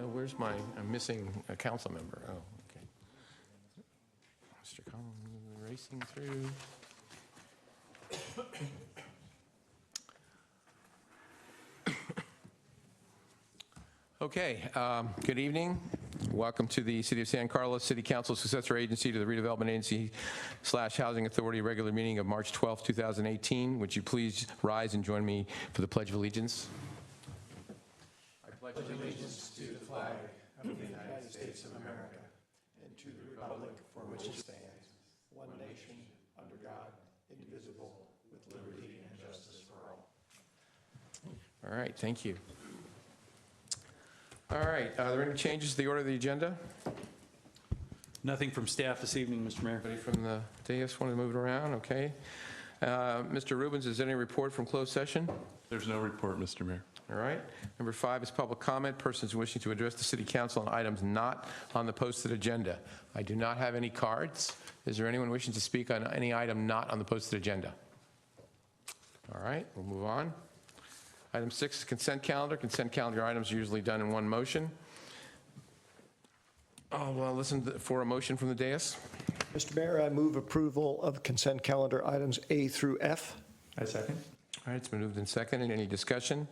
Where's my, I'm missing a council member. Oh, okay. Mr. Collins racing through. Okay, good evening. Welcome to the City of San Carlos City Council Successor Agency to the Redevelopment Agency / Housing Authority regular meeting of March 12, 2018. Would you please rise and join me for the Pledge of Allegiance? I pledge allegiance to the flag of the United States of America and to the republic for which it stands, one nation, under God, indivisible, with liberty and justice for all. All right, thank you. All right, are there any changes to the order of the agenda? Nothing from staff this evening, Mr. Mayor. Anybody from the dais want to move it around? Okay. Mr. Rubens, is there any report from closed session? There's no report, Mr. Mayor. All right. Number 5 is public comment. Persons wishing to address the City Council on items not on the posted agenda. I do not have any cards. Is there anyone wishing to speak on any item not on the posted agenda? All right, we'll move on. Item 6 is consent calendar. Consent calendar items are usually done in one motion. I'll listen for a motion from the dais. Mr. Mayor, I move approval of consent calendar items A through F. I second. All right, it's been moved and seconded. Any discussion?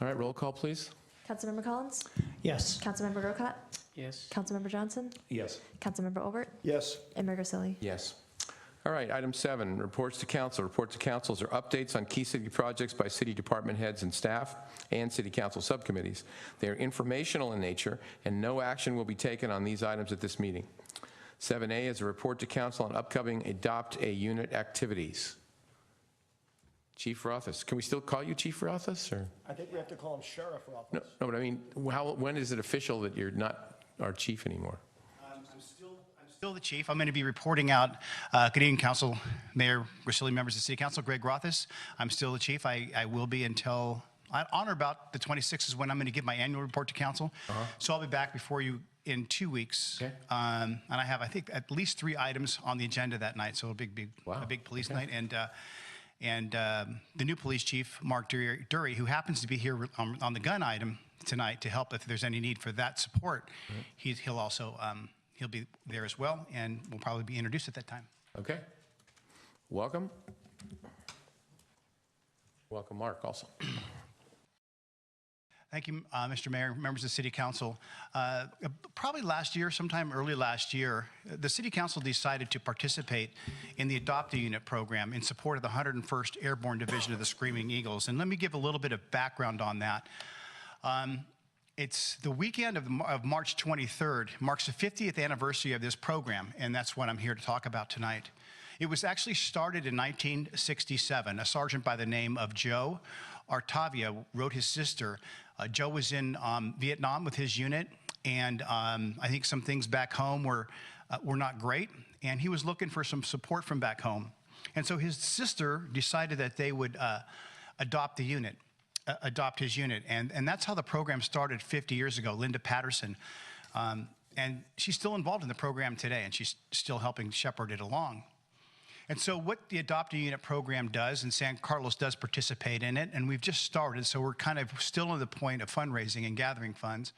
All right, roll call, please. Councilmember Collins? Yes. Councilmember Grocott? Yes. Councilmember Johnson? Yes. Councilmember Obert? Yes. And Mayor Grisilli? Yes. All right, item 7, reports to council. Reports to councils are updates on key city projects by city department heads and staff and city council subcommittees. They are informational in nature, and no action will be taken on these items at this meeting. 7A is a report to council on upcoming Adopt a Unit activities. Chief Rothus. Can we still call you Chief Rothus? Or? I think we have to call him Sheriff Rothus. No, but I mean, when is it official that you're not our chief anymore? I'm still the chief. I'm going to be reporting out. Good evening, Council, Mayor Grisilli, members of the City Council. Greg Rothus. I'm still the chief. I will be until on or about the 26th is when I'm going to give my annual report to Council. So I'll be back before you in 2 weeks. Okay. And I have, I think, at least 3 items on the agenda that night. So a big police night. And the new police chief, Mark Dury, who happens to be here on the gun item tonight to help if there's any need for that support, he'll also he'll be there as well, and will probably be introduced at that time. Okay. Welcome. Welcome, Mark, also. Thank you, Mr. Mayor, members of the City Council. Probably last year, sometime early last year, the City Council decided to participate in the Adopt a Unit program in support of the 101st Airborne Division of the Screaming Eagles. And let me give a little bit of background on that. It's the weekend of March 23rd, marks the 50th anniversary of this program, and that's what I'm here to talk about tonight. It was actually started in 1967. A sergeant by the name of Joe Artavia wrote his sister. Joe was in Vietnam with his unit, and I think some things back home were not great, and he was looking for some support from back home. And so his sister decided that they would adopt his unit, and that's how the program started 50 years ago. Linda Patterson, and she's still involved in the program today, and she's still helping shepherd it along. And so what the Adopt a Unit program does, and San Carlos does participate in it, and we've just started, so we're kind of still at the point of fundraising and gathering funds.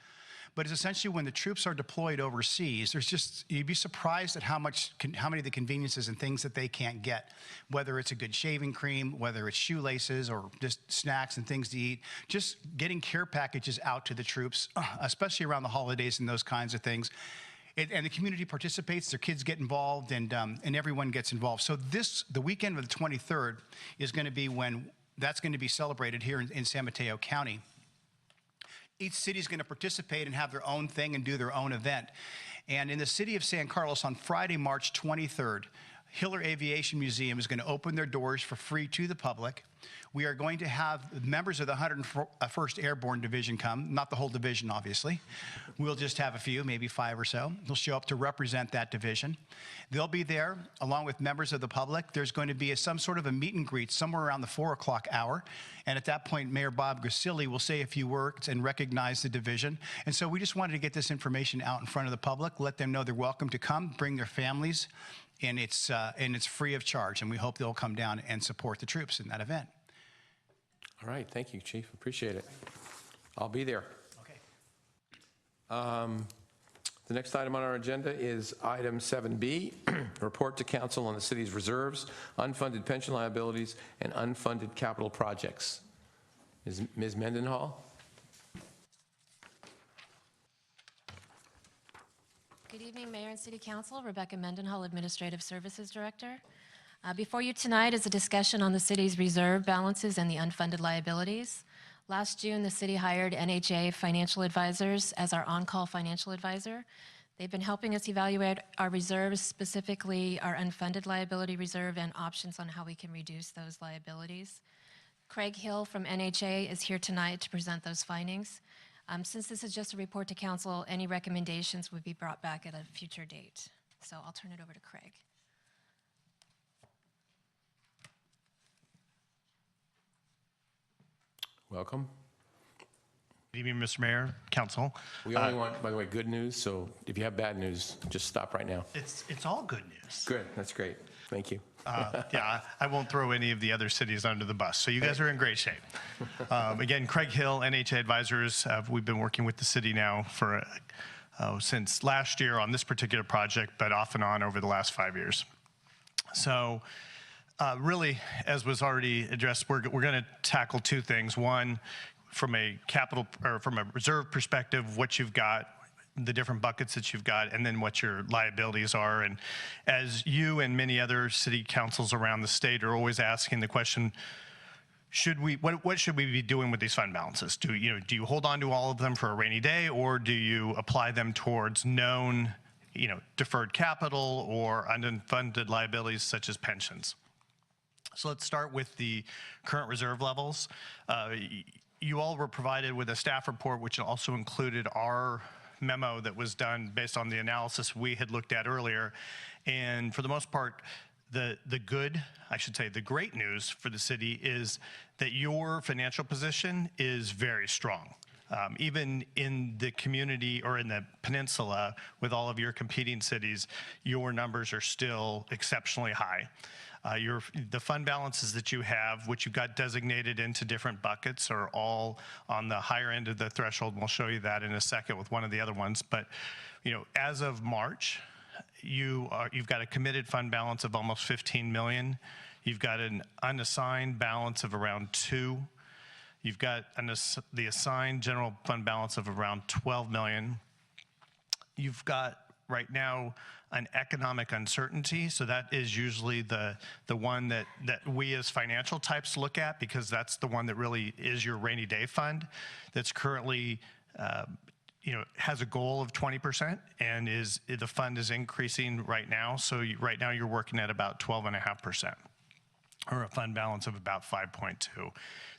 But it's essentially when the troops are deployed overseas, there's just, you'd be surprised at how many of the conveniences and things that they can't get, whether it's a good shaving cream, whether it's shoelaces or just snacks and things to eat, just getting care packages out to the troops, especially around the holidays and those kinds of things. And the community participates, their kids get involved, and everyone gets involved. So the weekend of the 23rd is going to be when that's going to be celebrated here in San Mateo County. Each city is going to participate and have their own thing and do their own event. And in the city of San Carlos on Friday, March 23rd, Hiller Aviation Museum is going to open their doors for free to the public. We are going to have members of the 101st Airborne Division come, not the whole division, obviously. We'll just have a few, maybe 5 or so. They'll show up to represent that division. They'll be there along with members of the public. There's going to be some sort of a meet and greet somewhere around the 4 o'clock hour. And at that point, Mayor Bob Grisilli will say a few words and recognize the division. And so we just wanted to get this information out in front of the public, let them know they're welcome to come, bring their families, and it's free of charge. And we hope they'll come down and support the troops in that event. All right, thank you, Chief. Appreciate it. I'll be there. Okay. The next item on our agenda is item 7B, report to council on the city's reserves, unfunded pension liabilities, and unfunded capital projects. Is Ms. Mendenhall? Good evening, Mayor and City Council. Rebecca Mendenhall, Administrative Services Director. Before you tonight is a discussion on the city's reserve balances and the unfunded liabilities. Last June, the city hired NHA Financial Advisors as our on-call financial advisor. They've been helping us evaluate our reserves, specifically our unfunded liability reserve and options on how we can reduce those liabilities. Craig Hill from NHA is here tonight to present those findings. Since this is just a report to council, any recommendations would be brought back at a future date. So I'll turn it over to Craig. Welcome. Good evening, Mr. Mayor, Council. We only want, by the way, good news, so if you have bad news, just stop right now. It's all good news. Good, that's great. Thank you. Yeah, I won't throw any of the other cities under the bus, so you guys are in great shape. Again, Craig Hill, NHA Advisors. We've been working with the city now for since last year on this particular project, but off and on over the last 5 years. So really, as was already addressed, we're going to tackle two things. One, from a capital or from a reserve perspective, what you've got, the different buckets that you've got, and then what your liabilities are. And as you and many other city councils around the state are always asking the question, what should we be doing with these fund balances? Do you hold on to all of them for a rainy day, or do you apply them towards known, deferred capital or unfunded liabilities such as pensions? So let's start with the current reserve levels. You all were provided with a staff report, which also included our memo that was done based on the analysis we had looked at earlier. And for the most part, the great news for the city is that your financial position is very strong. Even in the community or in the peninsula with all of your competing cities, your numbers are still exceptionally high. The fund balances that you have, which you've got designated into different buckets, are all on the higher end of the threshold. And we'll show you that in a second with one of the other ones. But as of March, you've got a committed fund balance of almost 15 million. You've got an unassigned balance of around 2. You've got the assigned general fund balance of around 12 million. You've got right now an economic uncertainty, so that is usually the one that we as financial types look at, because that's the one that really is your rainy day fund that's currently has a goal of 20%, and the fund is increasing right now. So right now you're working at about 12.5%, or a fund balance of about 5.2.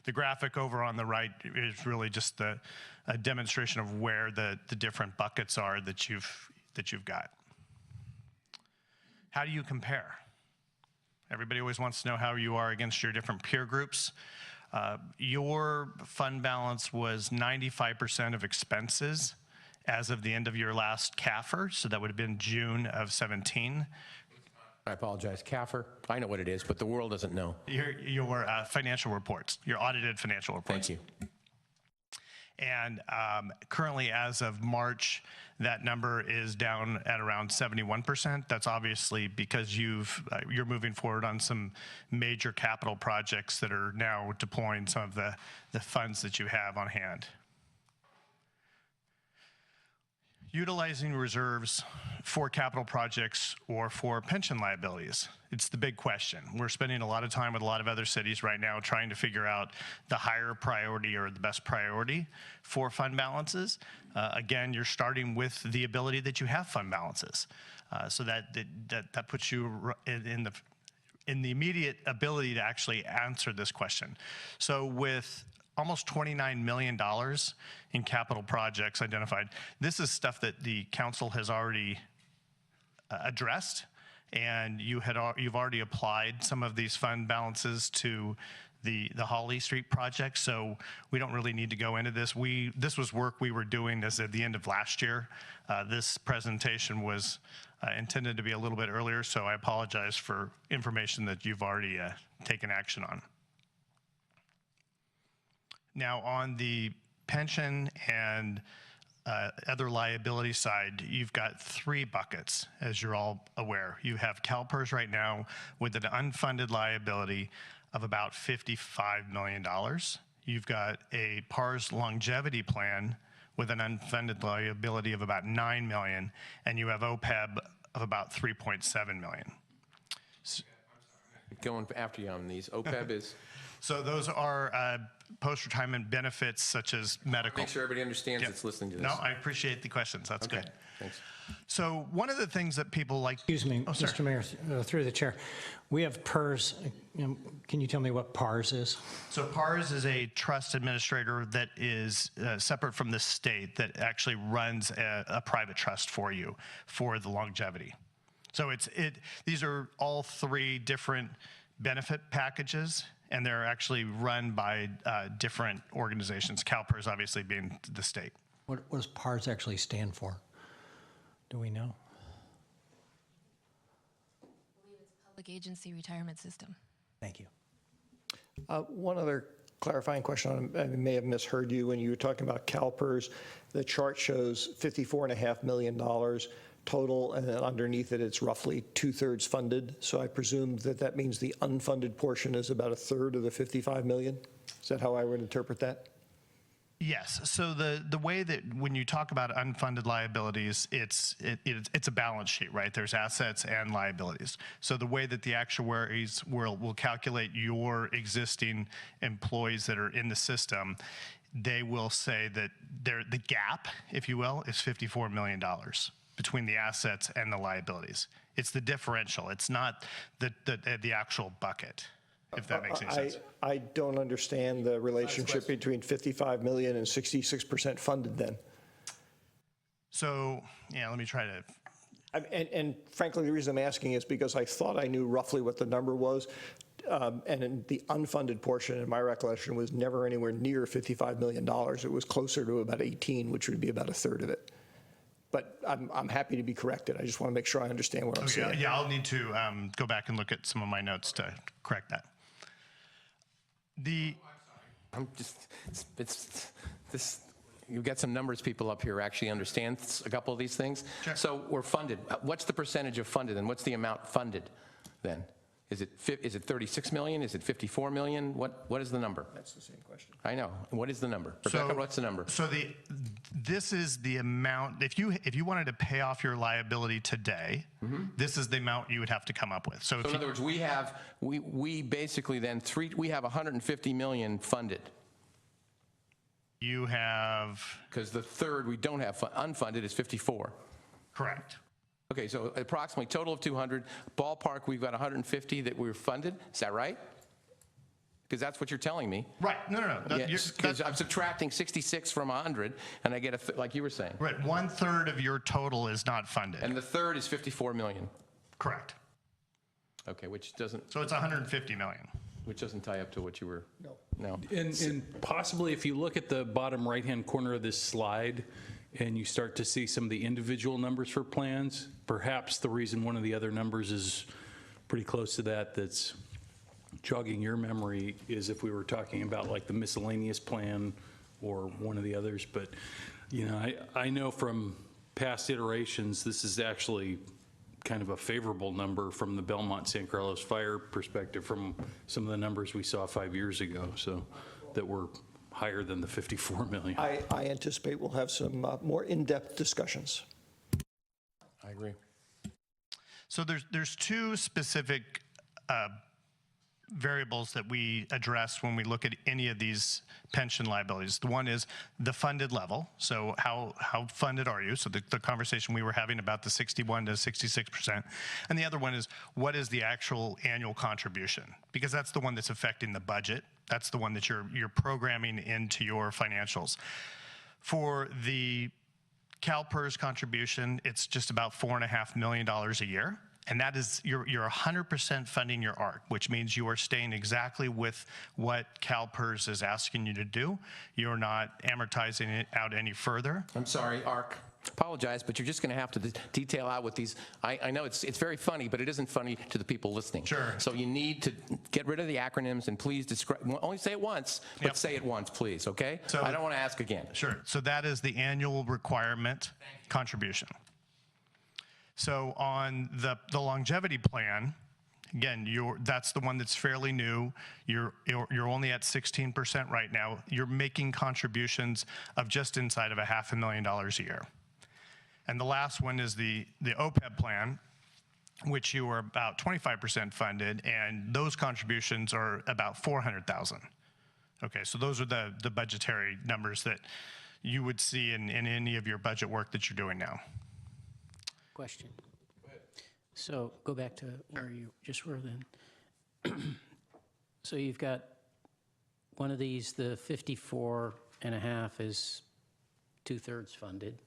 The graphic over on the right is really just a demonstration of where the different buckets are that you've got. How do you compare? Everybody always wants to know how you are against your different peer groups. Your fund balance was 95% of expenses as of the end of your last CAFR, so that would have been June of 17. I apologize, CAFR. I know what it is, but the world doesn't know. Your financial reports, your audited financial reports. Thank you. And currently, as of March, that number is down at around 71%. That's obviously because you're moving forward on some major capital projects that are now deploying some of the funds that you have on hand. Utilizing reserves for capital projects or for pension liabilities. It's the big question. We're spending a lot of time with a lot of other cities right now trying to figure out the higher priority or the best priority for fund balances. Again, you're starting with the ability that you have fund balances. So that puts you in the immediate ability to actually answer this question. So with almost $29 million in capital projects identified. This is stuff that the council has already addressed, and you've already applied some of these fund balances to the Holly Street project, so we don't really need to go into this. This was work we were doing as at the end of last year. This presentation was intended to be a little bit earlier, so I apologize for information that you've already taken action on. Now, on the pension and other liability side, you've got 3 buckets, as you're all aware. You have CalPERS right now with an unfunded liability of about $55 million. You've got a PARS longevity plan with an unfunded liability of about $9 million, and you have OPEB of about $3.7 million. Going after you on these. OPEB is, So those are post-retirement benefits such as medical. make sure everybody understands Yep. that's listening to this. No, I appreciate the questions. That's Okay, good. thanks. So one of the things that people like. Excuse me, Oh, sir. Mr. Mayor, through the chair. We have PERS. Can you tell me what PARS is? So PARS is a trust administrator that is separate from the state that actually runs a private trust for you for the longevity. So these are all 3 different benefit packages, and they're actually run by different organizations, CalPERS obviously being the state. What does PARS actually stand for? Do we know? Public Agency Retirement System. Thank you. One other clarifying question, I may have misheard you when you were talking about CalPERS. The chart shows $54.5 million total, and then underneath it, it's roughly 2/3 funded. So I presume that means the unfunded portion is about 1/3 of the $55 million? Is that how I would interpret that? Yes. So the way that when you talk about unfunded liabilities, it's a balance sheet, right? There's assets and liabilities. So the way that the actuaries will calculate your existing employees that are in the system, they will say that the gap, if you will, is $54 million between the assets and the liabilities. It's the differential. It's not the actual bucket, if that makes any sense. I don't understand the relationship between 55 million and 66% funded then. So, yeah, let me try to. And frankly, the reason I'm asking is because I thought I knew roughly what the number was. And in the unfunded portion, in my recollection, was never anywhere near $55 million. It was closer to about 18, which would be about 1/3 of it. But I'm happy to be corrected. I just want to make sure I understand what I'm Okay, saying. yeah, I'll need to go back and look at some of my notes to correct that. I'm just, you get some numbers people up here actually understand a couple of these things. Sure. So we're funded. What's the percentage of funded, and what's the amount funded then? Is it 36 million? Is it 54 million? What is the number? That's the same question. I know. What is the number? Rebecca, what's the number? So this is the amount, if you wanted to pay off your liability today, this is the amount you would have to come up with. So So in other words, we basically then we have 150 million funded, you have, because the third we don't have unfunded is 54. correct. Okay, so approximately total of 200, ballpark, we've got 150 that we're funded, is that right? Because that's what you're telling me. Right, no. Yes, because I'm subtracting 66 from 100, and I get like you were saying. Right, 1/3 of your total is not funded. And the third is 54 million. Correct. Okay, which doesn't So it's 150 million. tie up to what you were. No. And possibly if you look at the bottom right-hand corner of this slide and you start to see some of the individual numbers for plans, perhaps the reason one of the other numbers is pretty close to that's jogging your memory is if we were talking about like the miscellaneous plan or one of the others. But, you know, I know from past iterations, this is actually kind of a favorable number from the Belmont San Carlos Fire perspective from some of the numbers we saw 5 years ago, so that were higher than the 54 million. I anticipate we'll have some more in-depth discussions. I agree. So there's 2 specific variables that we address when we look at any of these pension liabilities. The one is the funded level. So how funded are you? So the conversation we were having about the 61 to 66%. And the other one is what is the actual annual contribution? Because that's the one that's affecting the budget. That's the one that you're programming into your financials. For the CalPERS contribution, it's just about $4.5 million a year. And that is, you're 100% funding your ARC, which means you are staying exactly with what CalPERS is asking you to do. You're not amortizing it out any further. I'm sorry, ARC. apologize, but you're just going to have to detail out what these, I know it's very funny, but it isn't funny to the people listening. Sure. So you need to get rid of the acronyms and please describe, only say it once, but Yep. say it once, please, okay? So- I don't want to ask again. Sure. So that is the annual requirement contribution. So on the longevity plan, again, that's the one that's fairly new. You're only at 16% right now. You're making contributions of just inside of $500,000 a year. And the last one is the OPEB plan, which you are about 25% funded, and those contributions are about $400,000. Okay, so those are the budgetary numbers that you would see in any of your budget work that you're doing now. Question. So go back to where you just were then. So you've got one of these, the 54.5 is 2/3 funded.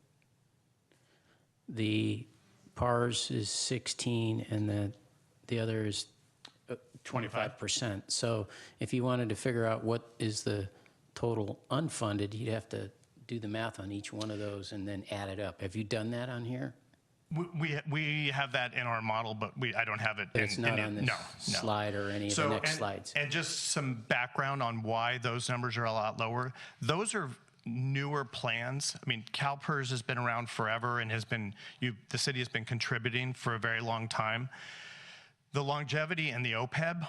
The PARS is 16 and the other is 25%. So if you wanted to figure out what is the total unfunded, you'd have to do the math on each one of those and then add it up. Have you done that on here? We have that in our model, but I don't have it. But it's not on this no. slide or any of the next slides. And just some background on why those numbers are a lot lower. Those are newer plans. I mean, CalPERS has been around forever and the city has been contributing for a very long time. The longevity and the OPEB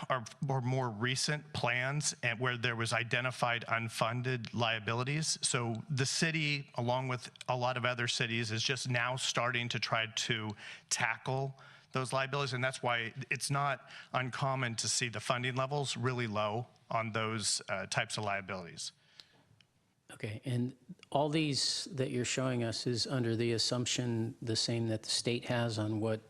are more recent plans and where there was identified unfunded liabilities. So the city, along with a lot of other cities, is just now starting to try to tackle those liabilities. And that's why it's not uncommon to see the funding levels really low on those types of liabilities. Okay, and all these that you're showing us is under the assumption the same that the state has on what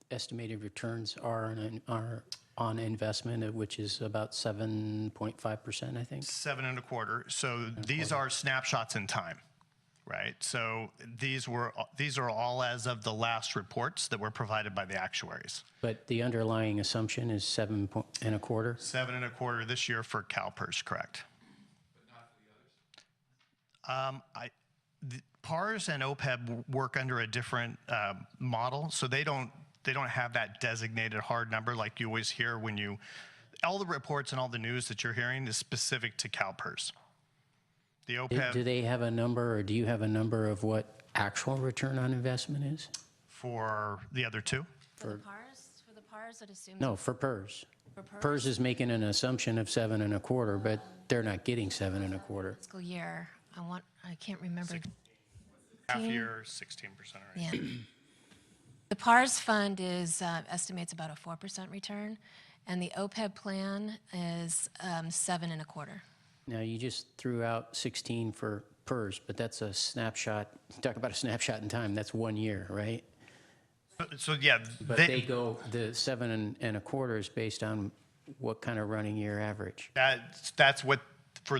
estimated returns are on investment, which is about 7.5%, I think. 7.25. So these are snapshots in time, right? So these are all as of the last reports that were provided by the actuaries. But the underlying assumption is 7.25? 7.25 this year for CalPERS, correct? But not for the others? The PARS and OPEB work under a different model, so they don't have that designated hard number like you always hear when all the reports and all the news that you're hearing is specific to CalPERS. The OPEB. Do they have a number, or do you have a number of what actual return on investment is? For the other two? For the PARS, it assumes. No, for PERS. For PERS? PERS is making an assumption of 7.25, but they're not getting 7.25. Fiscal year, I can't remember. Half year, 16% already. Yeah. The PARS fund estimates about a 4% return, and the OPEB plan is 7.25. Now, you just threw out 16 for PERS, but that's a snapshot. Talk about a snapshot in time. That's 1 year, right? So yeah, But they go, the 7.25 is based on what kind of running year average? that's what, for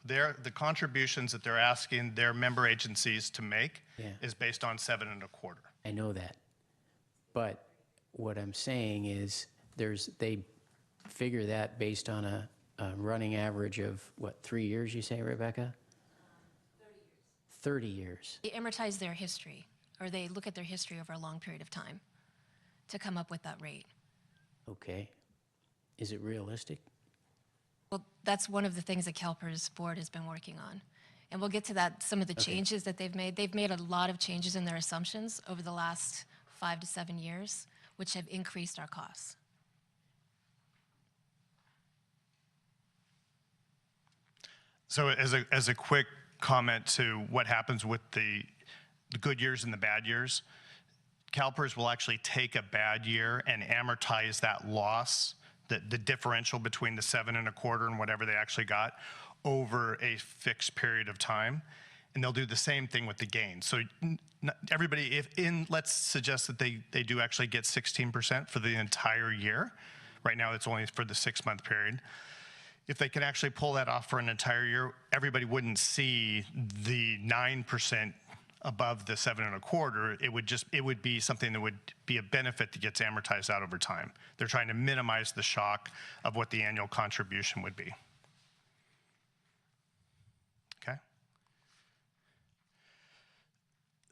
the contributions that they're asking their member agencies to make is based on 7.25. I know that. But what I'm saying is they figure that based on a running average of, what, 3 years, you say, Rebecca? 30 years. They amortize their history, or they look at their history over a long period of time to come up with that rate. Okay. Is it realistic? Well, that's one of the things that CalPERS board has been working on. And we'll get to that, some of the changes that they've made. They've made a lot of changes in their assumptions over the last 5 to 7 years, which have increased our costs. So as a quick comment to what happens with the good years and the bad years, CalPERS will actually take a bad year and amortize that loss, the differential between the 7.25 and whatever they actually got, over a fixed period of time. And they'll do the same thing with the gain. So everybody, let's suggest that they do actually get 16% for the entire year. Right now, it's only for the 6-month period. If they can actually pull that off for an entire year, everybody wouldn't see the 9% above the 7.25. It would be something that would be a benefit that gets amortized out over time. They're trying to minimize the shock of what the annual contribution would be. Okay?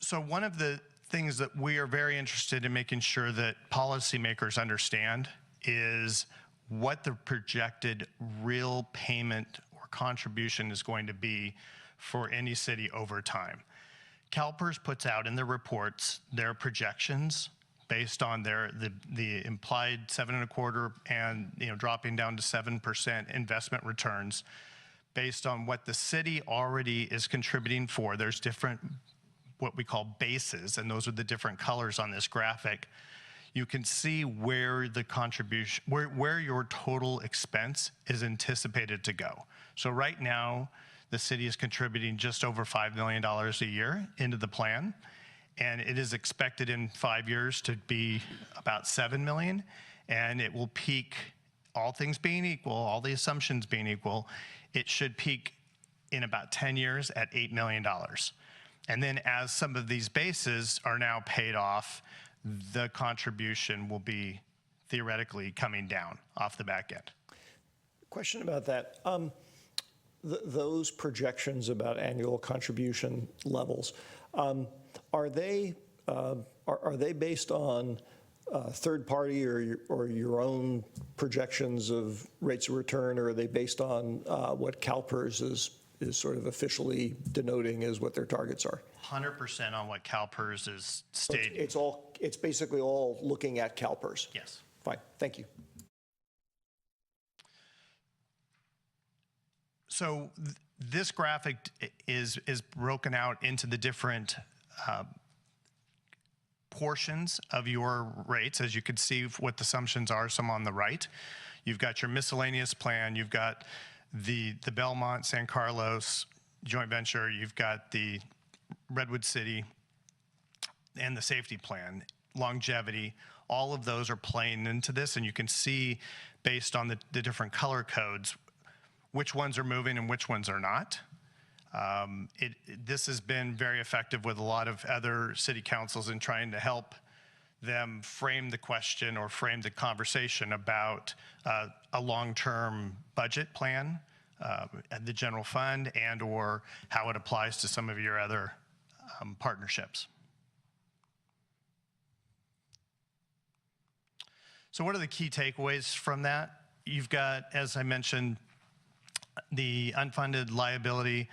So one of the things that we are very interested in making sure that policymakers understand is what the projected real payment or contribution is going to be for any city over time. CalPERS puts out in their reports their projections based on the implied 7.25% and dropping down to 7% investment returns based on what the city already is contributing for. There's different what we call bases, and those are the different colors on this graphic. You can see where the contribution, where your total expense is anticipated to go. So right now, the city is contributing just over $5 million a year into the plan, and it is expected in 5 years to be about $7 million, and it will peak, all things being equal, all the assumptions being equal, it should peak in about 10 years at $8 million. And then as some of these bases are now paid off, the contribution will be theoretically coming down off the back end. Question about that. Those projections about annual contribution levels, are they based on third party or your own projections of rates of return, or are they based on what CalPERS is sort of officially denoting as what their targets are? 100% on what CalPERS is stating. It's basically all looking at CalPERS? Yes. Fine, thank you. So this graphic is broken out into the different portions of your rates. As you can see what the assumptions are, some on the right. You've got your miscellaneous plan, you've got the Belmont San Carlos joint venture, you've got the Redwood City and the safety plan, longevity. All of those are playing into this, and you can see based on the different color codes which ones are moving and which ones are not. This has been very effective with a lot of other city councils in trying to help them frame the question or frame the conversation about a long-term budget plan, the general fund, and or how it applies to some of your other partnerships. So what are the key takeaways from that? You've got, as I mentioned, the unfunded liability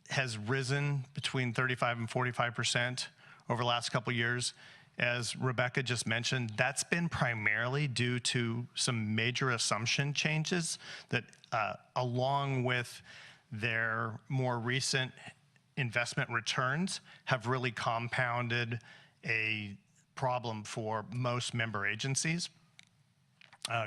has risen between 35 and 45% over the last couple of years. As Rebecca just mentioned, that's been primarily due to some major assumption changes that, along with their more recent investment returns, have really compounded a problem for most member agencies.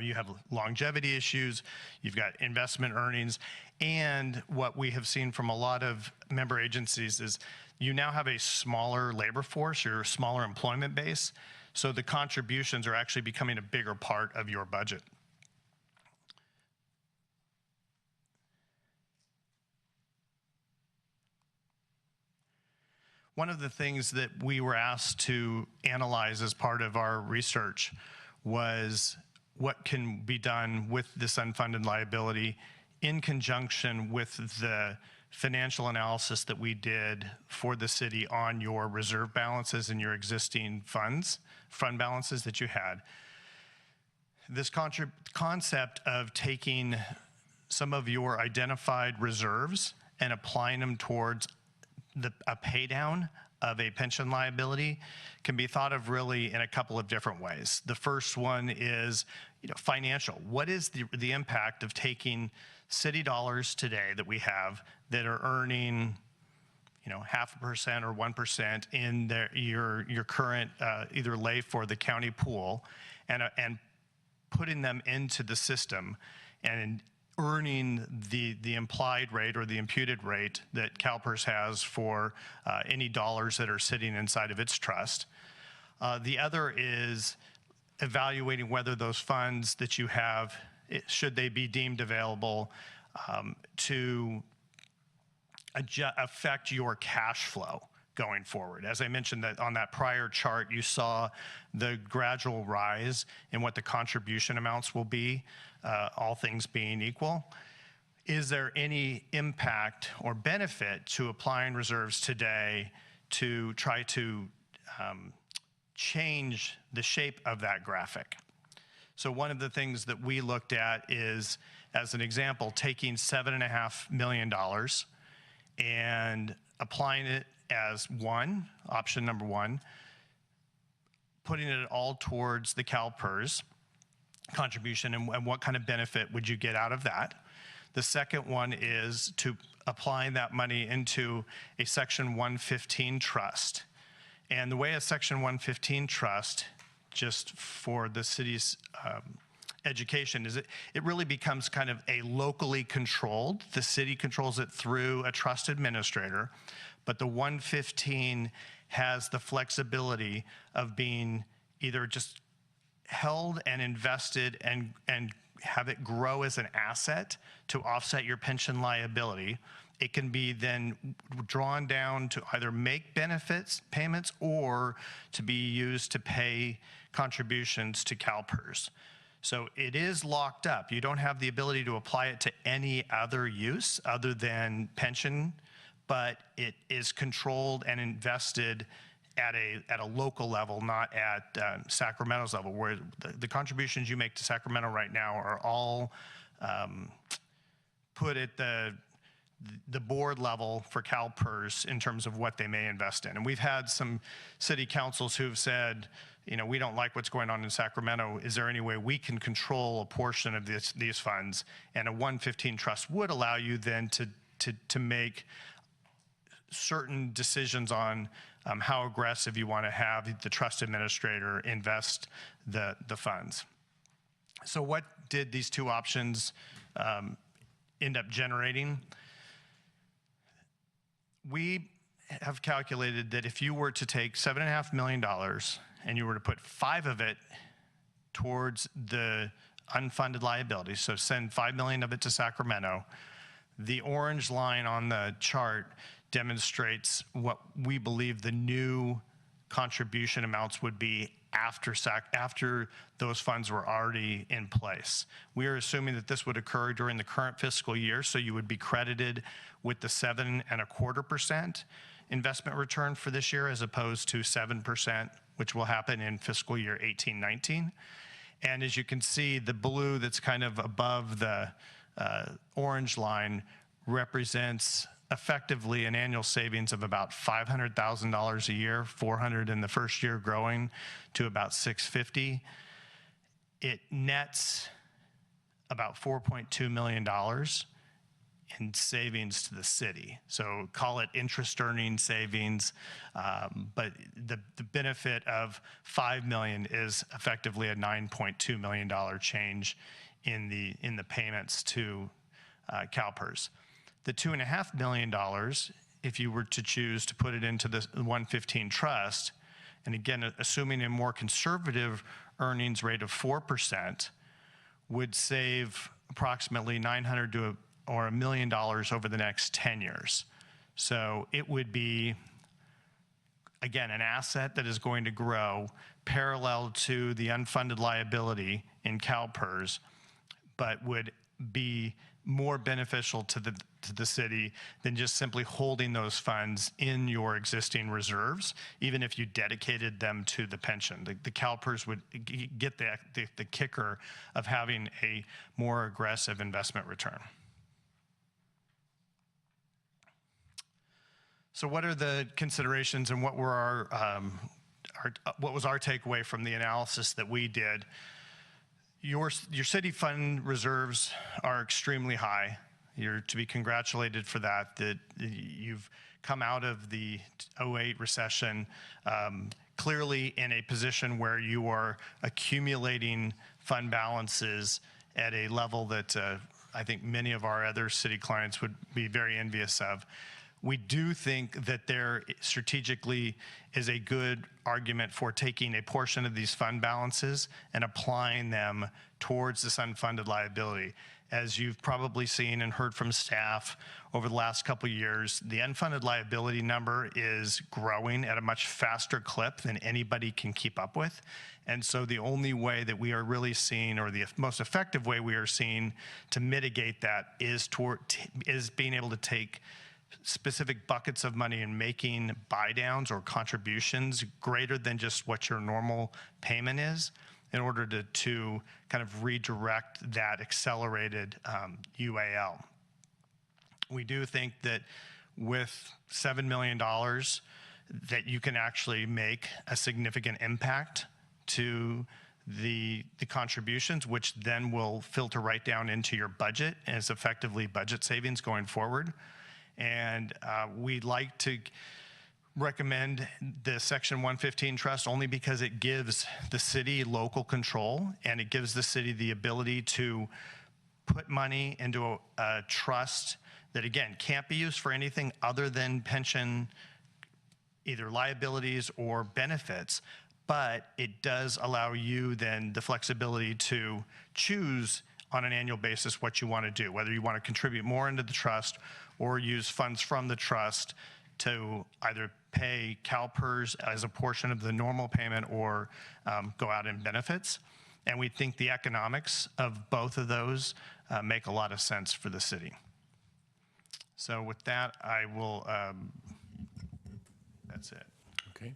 You have longevity issues, you've got investment earnings, and what we have seen from a lot of member agencies is you now have a smaller labor force, your smaller employment base, so the contributions are actually becoming a bigger part of your budget. One of the things that we were asked to analyze as part of our research was what can be done with this unfunded liability in conjunction with the financial analysis that we did for the city on your reserve balances and your existing fund balances that you had. This concept of taking some of your identified reserves and applying them towards a pay down of a pension liability can be thought of really in a couple of different ways. The first one is financial. What is the impact of taking city dollars today that we have that are earning 0.5% or 1% in your current either LAIF or the county pool, and putting them into the system and earning the implied rate or the imputed rate that CalPERS has for any dollars that are sitting inside of its trust. The other is evaluating whether those funds that you have, should they be deemed available to affect your cash flow going forward. As I mentioned that on that prior chart, you saw the gradual rise in what the contribution amounts will be, all things being equal. Is there any impact or benefit to applying reserves today to try to change the shape of that graphic. So one of the things that we looked at is, as an example, taking $7.5 million and applying it as option number one, putting it all towards the CalPERS contribution and what kind of benefit would you get out of that. The second one is to applying that money into a Section 115 trust. And the way a Section 115 trust, just for the city's education, is it really becomes kind of a locally controlled. The city controls it through a trust administrator, but the 115 has the flexibility of being either just held and invested and have it grow as an asset to offset your pension liability. It can be then drawn down to either make benefits payments or to be used to pay contributions to CalPERS. So it is locked up. You don't have the ability to apply it to any other use other than pension, but it is controlled and invested at a local level, not at Sacramento's level, where the contributions you make to Sacramento right now are all put at the board level for CalPERS in terms of what they may invest in. And we've had some city councils who've said, we don't like what's going on in Sacramento. Is there any way we can control a portion of these funds? And a 115 trust would allow you then to make certain decisions on how aggressive you want to have the trust administrator invest the funds. So what did these two options end up generating? We have calculated that if you were to take $7.5 million and you were to put 5 of it towards the unfunded liabilities, so send $5 million of it to Sacramento, the orange line on the chart demonstrates what we believe the new contribution amounts would be after those funds were already in place. We are assuming that this would occur during the current fiscal year, so you would be credited with the 7.25% investment return for this year as opposed to 7%, which will happen in fiscal year 18-19. And as you can see, the blue that's kind of above the orange line represents effectively an annual savings of about $500,000 a year, $400 in the first year, growing to about $650. It nets about $4.2 million in savings to the city. So call it interest earning savings, but the benefit of $5 million is effectively a $9.2 million change in the payments to CalPERS. The $2.5 million, if you were to choose to put it into the 115 trust, and again, assuming a more conservative earnings rate of 4%, would save approximately $900 to or $1 million over the next 10 years. So it would be, again, an asset that is going to grow parallel to the unfunded liability in CalPERS, but would be more beneficial to the city than just simply holding those funds in your existing reserves, even if you dedicated them to the pension. The CalPERS would get the kicker of having a more aggressive investment return. So what are the considerations and what were what was our takeaway from the analysis that we did? Your city fund reserves are extremely high. You're to be congratulated for that you've come out of the 2008 recession clearly in a position where you are accumulating fund balances at a level that I think many of our other city clients would be very envious of. We do think that there strategically is a good argument for taking a portion of these fund balances and applying them towards this unfunded liability. As you've probably seen and heard from staff over the last couple of years, the unfunded liability number is growing at a much faster clip than anybody can keep up with. And so the only way that we are really seeing, or the most effective way we are seeing to mitigate that, is being able to take specific buckets of money and making buy downs or contributions greater than just what your normal payment is in order to kind of redirect that accelerated UAL. We do think that with $7 million that you can actually make a significant impact to the contributions, which then will filter right down into your budget as effectively budget savings going forward. And we'd like to recommend the Section 115 trust only because it gives the city local control, and it gives the city the ability to put money into a trust that, again, can't be used for anything other than pension, either liabilities or benefits, but it does allow you then the flexibility to choose on an annual basis what you want to do, whether you want to contribute more into the trust or use funds from the trust to either pay CalPERS as a portion of the normal payment or go out in benefits. And we think the economics of both of those make a lot of sense for the city. So with that, I will, that's it. Okay.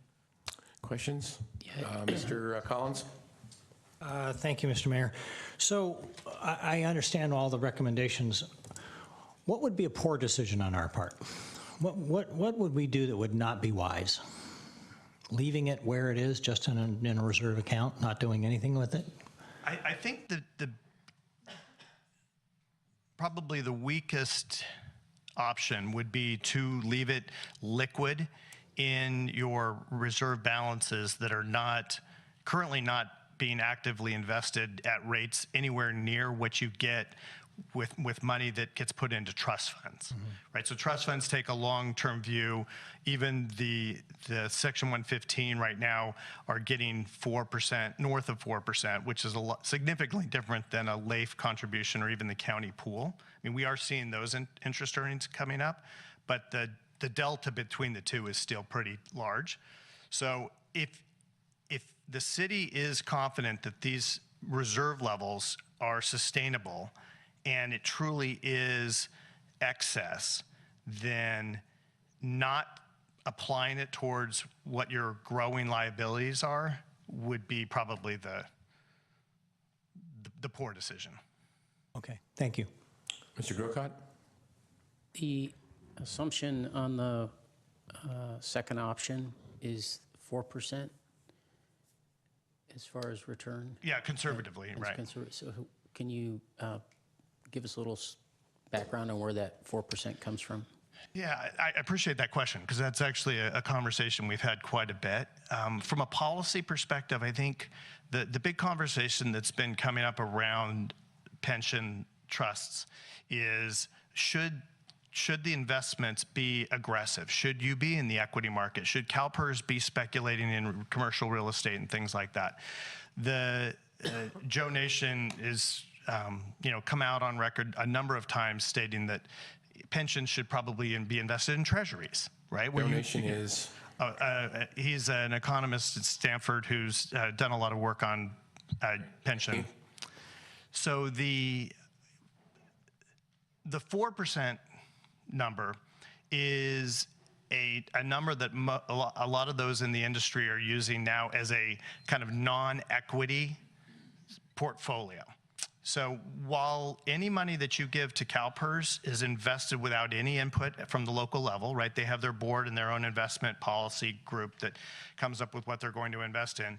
Questions? Mr. Collins? Thank you, Mr. Mayor. So I understand all the recommendations. What would be a poor decision on our part? What would we do that would not be wise? Leaving it where it is, just in a reserve account, not doing anything with it? I think the probably the weakest option would be to leave it liquid in your reserve balances that are not currently not being actively invested at rates anywhere near what you get with money that gets put into trust funds, right? So trust funds take a long-term view. Even the Section 115 right now are getting 4%, north of 4%, which is significantly different than a LAIF contribution or even the county pool. I mean, we are seeing those interest earnings coming up, but the delta between the two is still pretty large. So if the city is confident that these reserve levels are sustainable and it truly is excess, then not applying it towards what your growing liabilities are would be probably the poor decision. Okay, thank you. Mr. Grocott? The assumption on the second option is 4% as far as return? Yeah, conservatively, As right. So can you give us a little background on where that 4% comes from? Yeah, I appreciate that question because that's actually a conversation we've had quite a bit. From a policy perspective, I think the big conversation that's been coming up around pension trusts is should the investments be aggressive? Should you be in the equity market? Should CalPERS be speculating in commercial real estate and things like that? The Joe Nation is, come out on record a number of times stating that pensions should probably be invested in treasuries, right? Joe Nation is? He's an economist at Stanford who's done a lot of work on pension. So the 4% number is a number that a lot of those in the industry are using now as a kind of non-equity portfolio. So while any money that you give to CalPERS is invested without any input from the local level, right? They have their board and their own investment policy group that comes up with what they're going to invest in.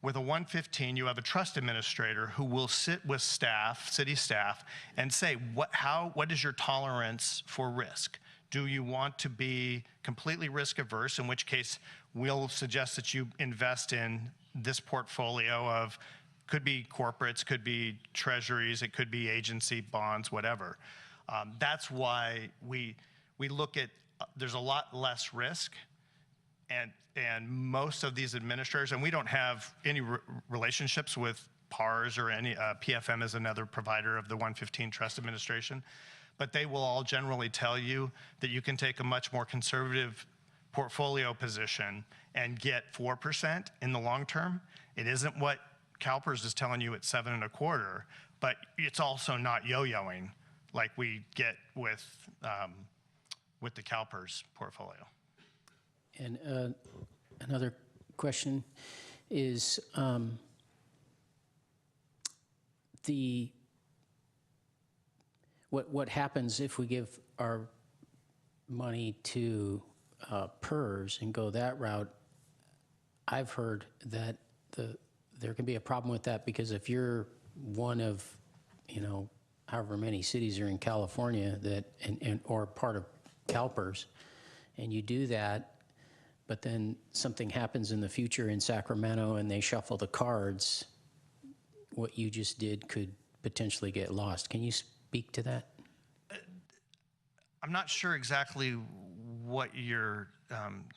With a 115, you have a trust administrator who will sit with staff, city staff, and say, what is your tolerance for risk? Do you want to be completely risk averse, in which case we'll suggest that you invest in this portfolio of, could be corporates, could be treasuries, it could be agency bonds, whatever. That's why we look at, there's a lot less risk, and most of these administrators, and we don't have any relationships with PARS or any, PFM is another provider of the 115 Trust Administration, but they will all generally tell you that you can take a much more conservative portfolio position and get 4% in the long term. It isn't what CalPERS is telling you at 7.25%, but it's also not yo-yoing like we get with with the CalPERS portfolio. And another question is what happens if we give our money to PERS and go that route? I've heard that there can be a problem with that because if you're one of, however many cities are in California that or part of CalPERS, and you do that, but then something happens in the future in Sacramento and they shuffle the cards, what you just did could potentially get lost. Can you speak to that? I'm not sure exactly what you're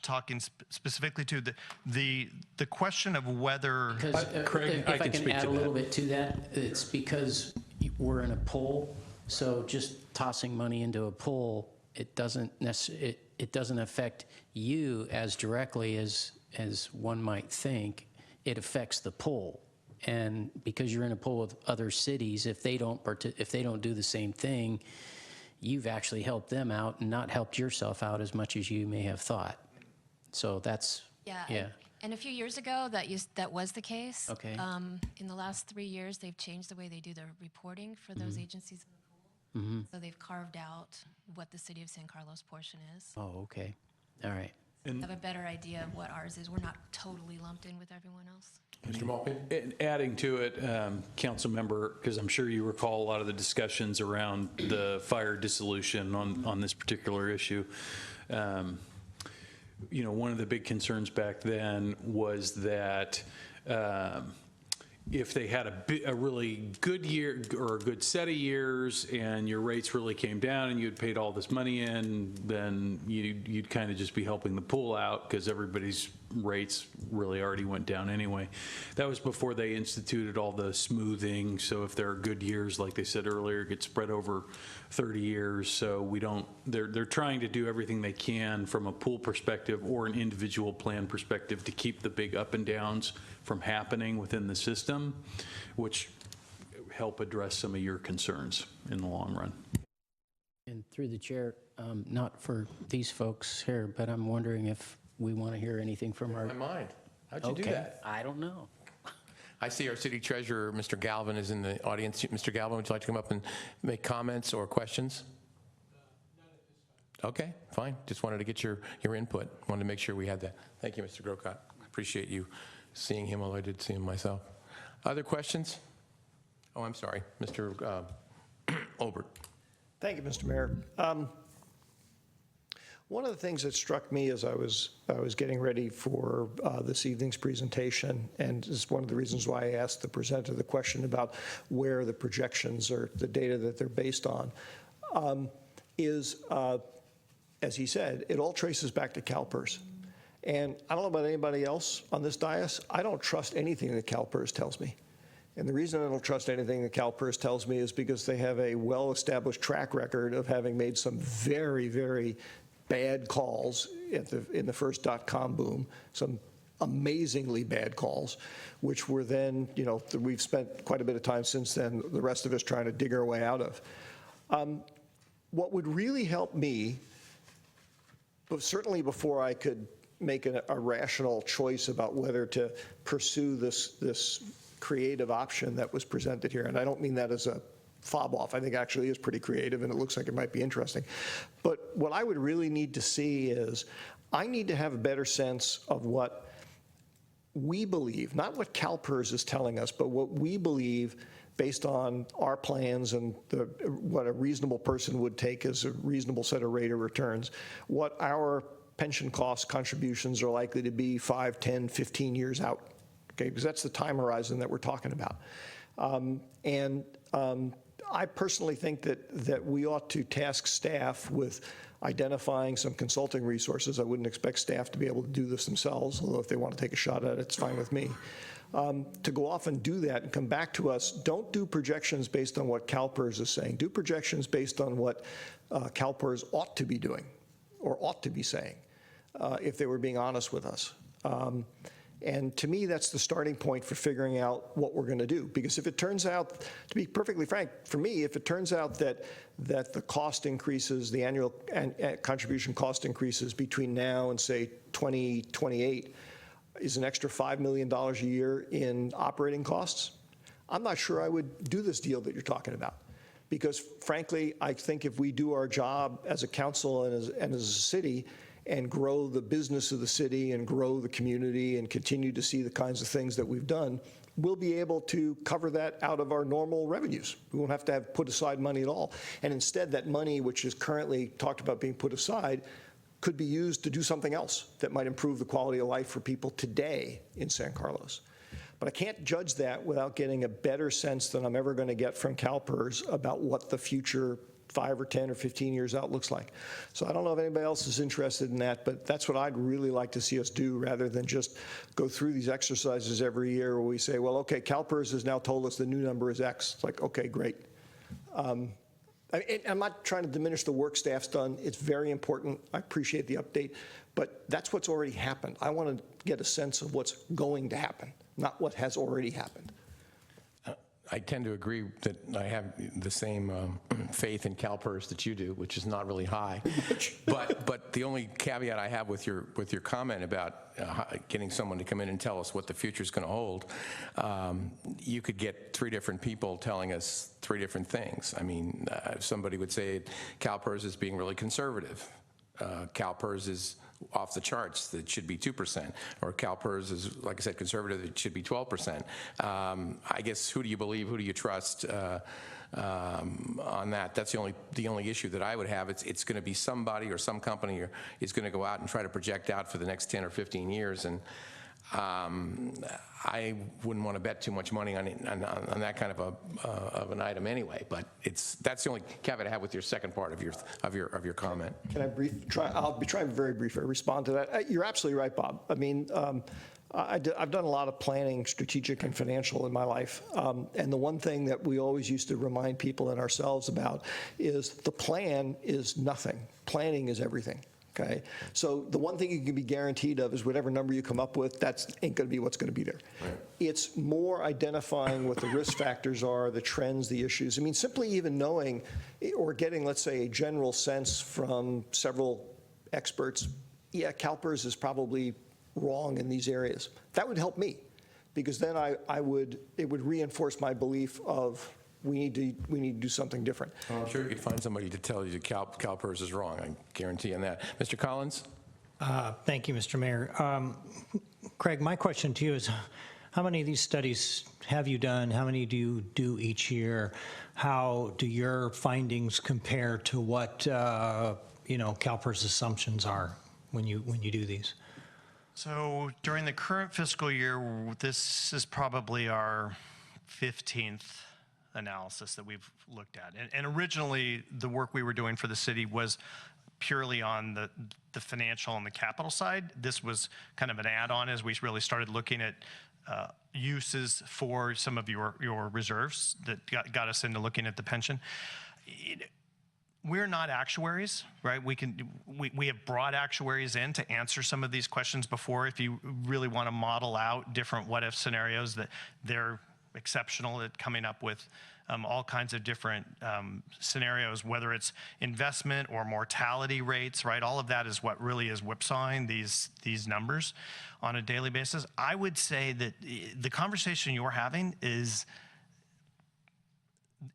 talking specifically to. The question of whether. Craig, if I I can can speak add to a little that. bit to that, it's because we're in a pool, so just tossing money into a pool, it doesn't affect you as directly as one might think. It affects the pool, and because you're in a pool with other cities, if they don't do the same thing, you've actually helped them out and not helped yourself out as much as you may have thought. So that's yeah. And a few years ago, that was the case. Okay. In the last 3 years, they've changed the way they do their reporting for those agencies in the pool. So they've carved out what the City of San Carlos portion is. Oh, okay. All right. They have a better idea of what ours is. We're not totally lumped in with everyone else. Mr. Maltby? And adding to it, council member, because I'm sure you recall a lot of the discussions around the fire dissolution on this particular issue. One of the big concerns back then was that if they had a really good year or a good set of years and your rates really came down and you had paid all this money in, then you'd kind of just be helping the pool out because everybody's rates really already went down anyway. That was before they instituted all the smoothing. So if there are good years, like they said earlier, it gets spread over 30 years. So they're trying to do everything they can from a pool perspective or an individual plan perspective to keep the big up and downs from happening within the system, which help address some of your concerns in the long run. And through the chair, not for these folks here, but I'm wondering if we want to hear anything from our. My mind. How'd you do Okay, that? I don't know. I see our city treasurer, Mr. Galvin, is in the audience. Mr. Galvin, would you like to come up and make comments or questions? Okay, fine. Just wanted to get your input. Wanted to make sure we had that. Thank you, Mr. Grocott. Appreciate you seeing him, although I did see him myself. Other questions? Oh, I'm sorry. Mr. Olbert. Thank you, Mr. Mayor. One of the things that struck me as I was getting ready for this evening's presentation, and is one of the reasons why I asked the presenter the question about where the projections or the data that they're based on, is, as he said, it all traces back to CalPERS. And I don't know about anybody else on this dais, I don't trust anything that CalPERS tells me. And the reason I don't trust anything that CalPERS tells me is because they have a well-established track record of having made some very, very bad calls in the first dot-com boom, some amazingly bad calls, which were then, we've spent quite a bit of time since then, the rest of us trying to dig our way out of. What would really help me, but certainly before I could make a rational choice about whether to pursue this creative option that was presented here, and I don't mean that as a fob off. I think actually is pretty creative and it looks like it might be interesting. But what I would really need to see is I need to have a better sense of what we believe, not what CalPERS is telling us, but what we believe based on our plans and what a reasonable person would take as a reasonable set of rate of returns, what our pension cost contributions are likely to be 5, 10, 15 years out, okay? Because that's the time horizon that we're talking about. I personally think that we ought to task staff with identifying some consulting resources. I wouldn't expect staff to be able to do this themselves, although if they want to take a shot at it, it's fine with me. To go off and do that and come back to us, don't do projections based on what CalPERS is saying. Do projections based on what CalPERS ought to be doing or ought to be saying, if they were being honest with us. And to me, that's the starting point for figuring out what we're going to do. Because if it turns out, to be perfectly frank, for me, if it turns out that the cost increases, the annual contribution cost increases between now and, say, 2028 is an extra $5 million a year in operating costs, I'm not sure I would do this deal that you're talking about. Because frankly, I think if we do our job as a council and as a city and grow the business of the city and grow the community and continue to see the kinds of things that we've done, we'll be able to cover that out of our normal revenues. We won't have to have put aside money at all. And instead, that money, which is currently talked about being put aside, could be used to do something else that might improve the quality of life for people today in San Carlos. But I can't judge that without getting a better sense than I'm ever going to get from CalPERS about what the future 5 or 10 or 15 years out looks like. So I don't know if anybody else is interested in that, but that's what I'd really like to see us do rather than just go through these exercises every year where we say, well, okay, CalPERS has now told us the new number is X. It's like, okay, great. I'm not trying to diminish the work staff's done. It's very important. I appreciate the update, but that's what's already happened. I want to get a sense of what's going to happen, not what has already happened. I tend to agree that I have the same faith in CalPERS that you do, which is not really high. But the only caveat I have with your comment about getting someone to come in and tell us what the future is going to hold, you could get 3 different people telling us 3 different things. I mean, somebody would say CalPERS is being really conservative. CalPERS is off the charts, that should be 2%, or CalPERS is, like I said, conservative, it should be 12%. I guess, who do you believe, who do you trust on that? That's the only issue that I would have. It's going to be somebody or some company is going to go out and try to project out for the next 10 or 15 years, and I wouldn't want to bet too much money on that kind of an item anyway. But that's the only caveat I have with your second part of your comment. Can I I'll be trying very briefly to respond to that. You're absolutely right, Bob. I mean, I've done a lot of planning, strategic and financial in my life. And the one thing that we always used to remind people and ourselves about is the plan is nothing. Planning is everything. Okay, so the one thing you can be guaranteed of is whatever number you come up with, that ain't going to be what's going to be there. Right. It's more identifying what the risk factors are, the trends, the issues. I mean, simply even knowing or getting, let's say, a general sense from several experts, yeah, CalPERS is probably wrong in these areas. That would help me, because then it would reinforce my belief of we need to do something different. Well, I'm sure you could find somebody to tell you that CalPERS is wrong. I guarantee on that. Mr. Collins? Thank you, Mr. Mayor. Craig, my question to you is, how many of these studies have you done? How many do you do each year? How do your findings compare to what CalPERS assumptions are when you do these? So during the current fiscal year, this is probably our 15th analysis that we've looked at. And originally, the work we were doing for the city was purely on the financial and the capital side. This was kind of an add-on as we really started looking at uses for some of your reserves that got us into looking at the pension. We're not actuaries, right? We have brought actuaries in to answer some of these questions before. If you really want to model out different what-if scenarios, that they're exceptional at coming up with all kinds of different scenarios, whether it's investment or mortality rates, right? All of that is what really is whipsawing these numbers on a daily basis. I would say that the conversation you're having is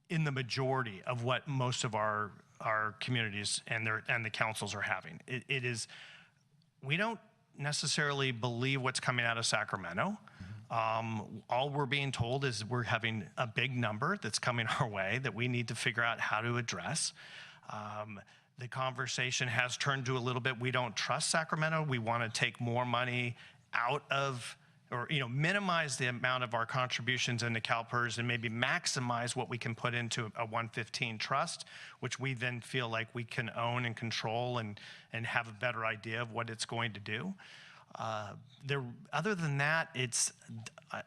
in the majority of what most of our communities and the councils are having. It is, we don't necessarily believe what's coming out of Sacramento. All we're being told is we're having a big number that's coming our way that we need to figure out how to address. The conversation has turned to a little bit, we don't trust Sacramento. We want to take more money out of, or minimize the amount of our contributions into CalPERS and maybe maximize what we can put into a 115 trust, which we then feel like we can own and control and have a better idea of what it's going to do. Other than that,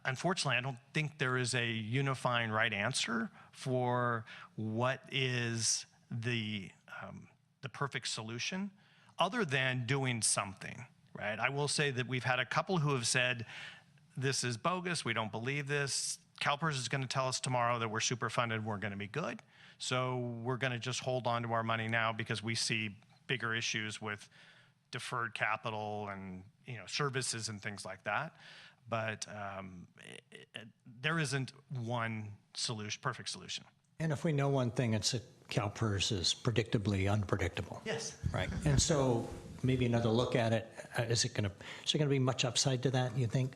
unfortunately, I don't think there is a unifying right answer for what is the perfect solution, other than doing something. right? I will say that we've had a couple who have said, this is bogus, we don't believe this. CalPERS is going to tell us tomorrow that we're super funded, we're going to be good. So we're going to just hold on to our money now because we see bigger issues with deferred capital and services and things like that. But there isn't one solution, perfect solution. And if we know one thing, it's that CalPERS is predictably unpredictable. Yes. Right. And so maybe another look at it. Is there going to be much upside to that, you think?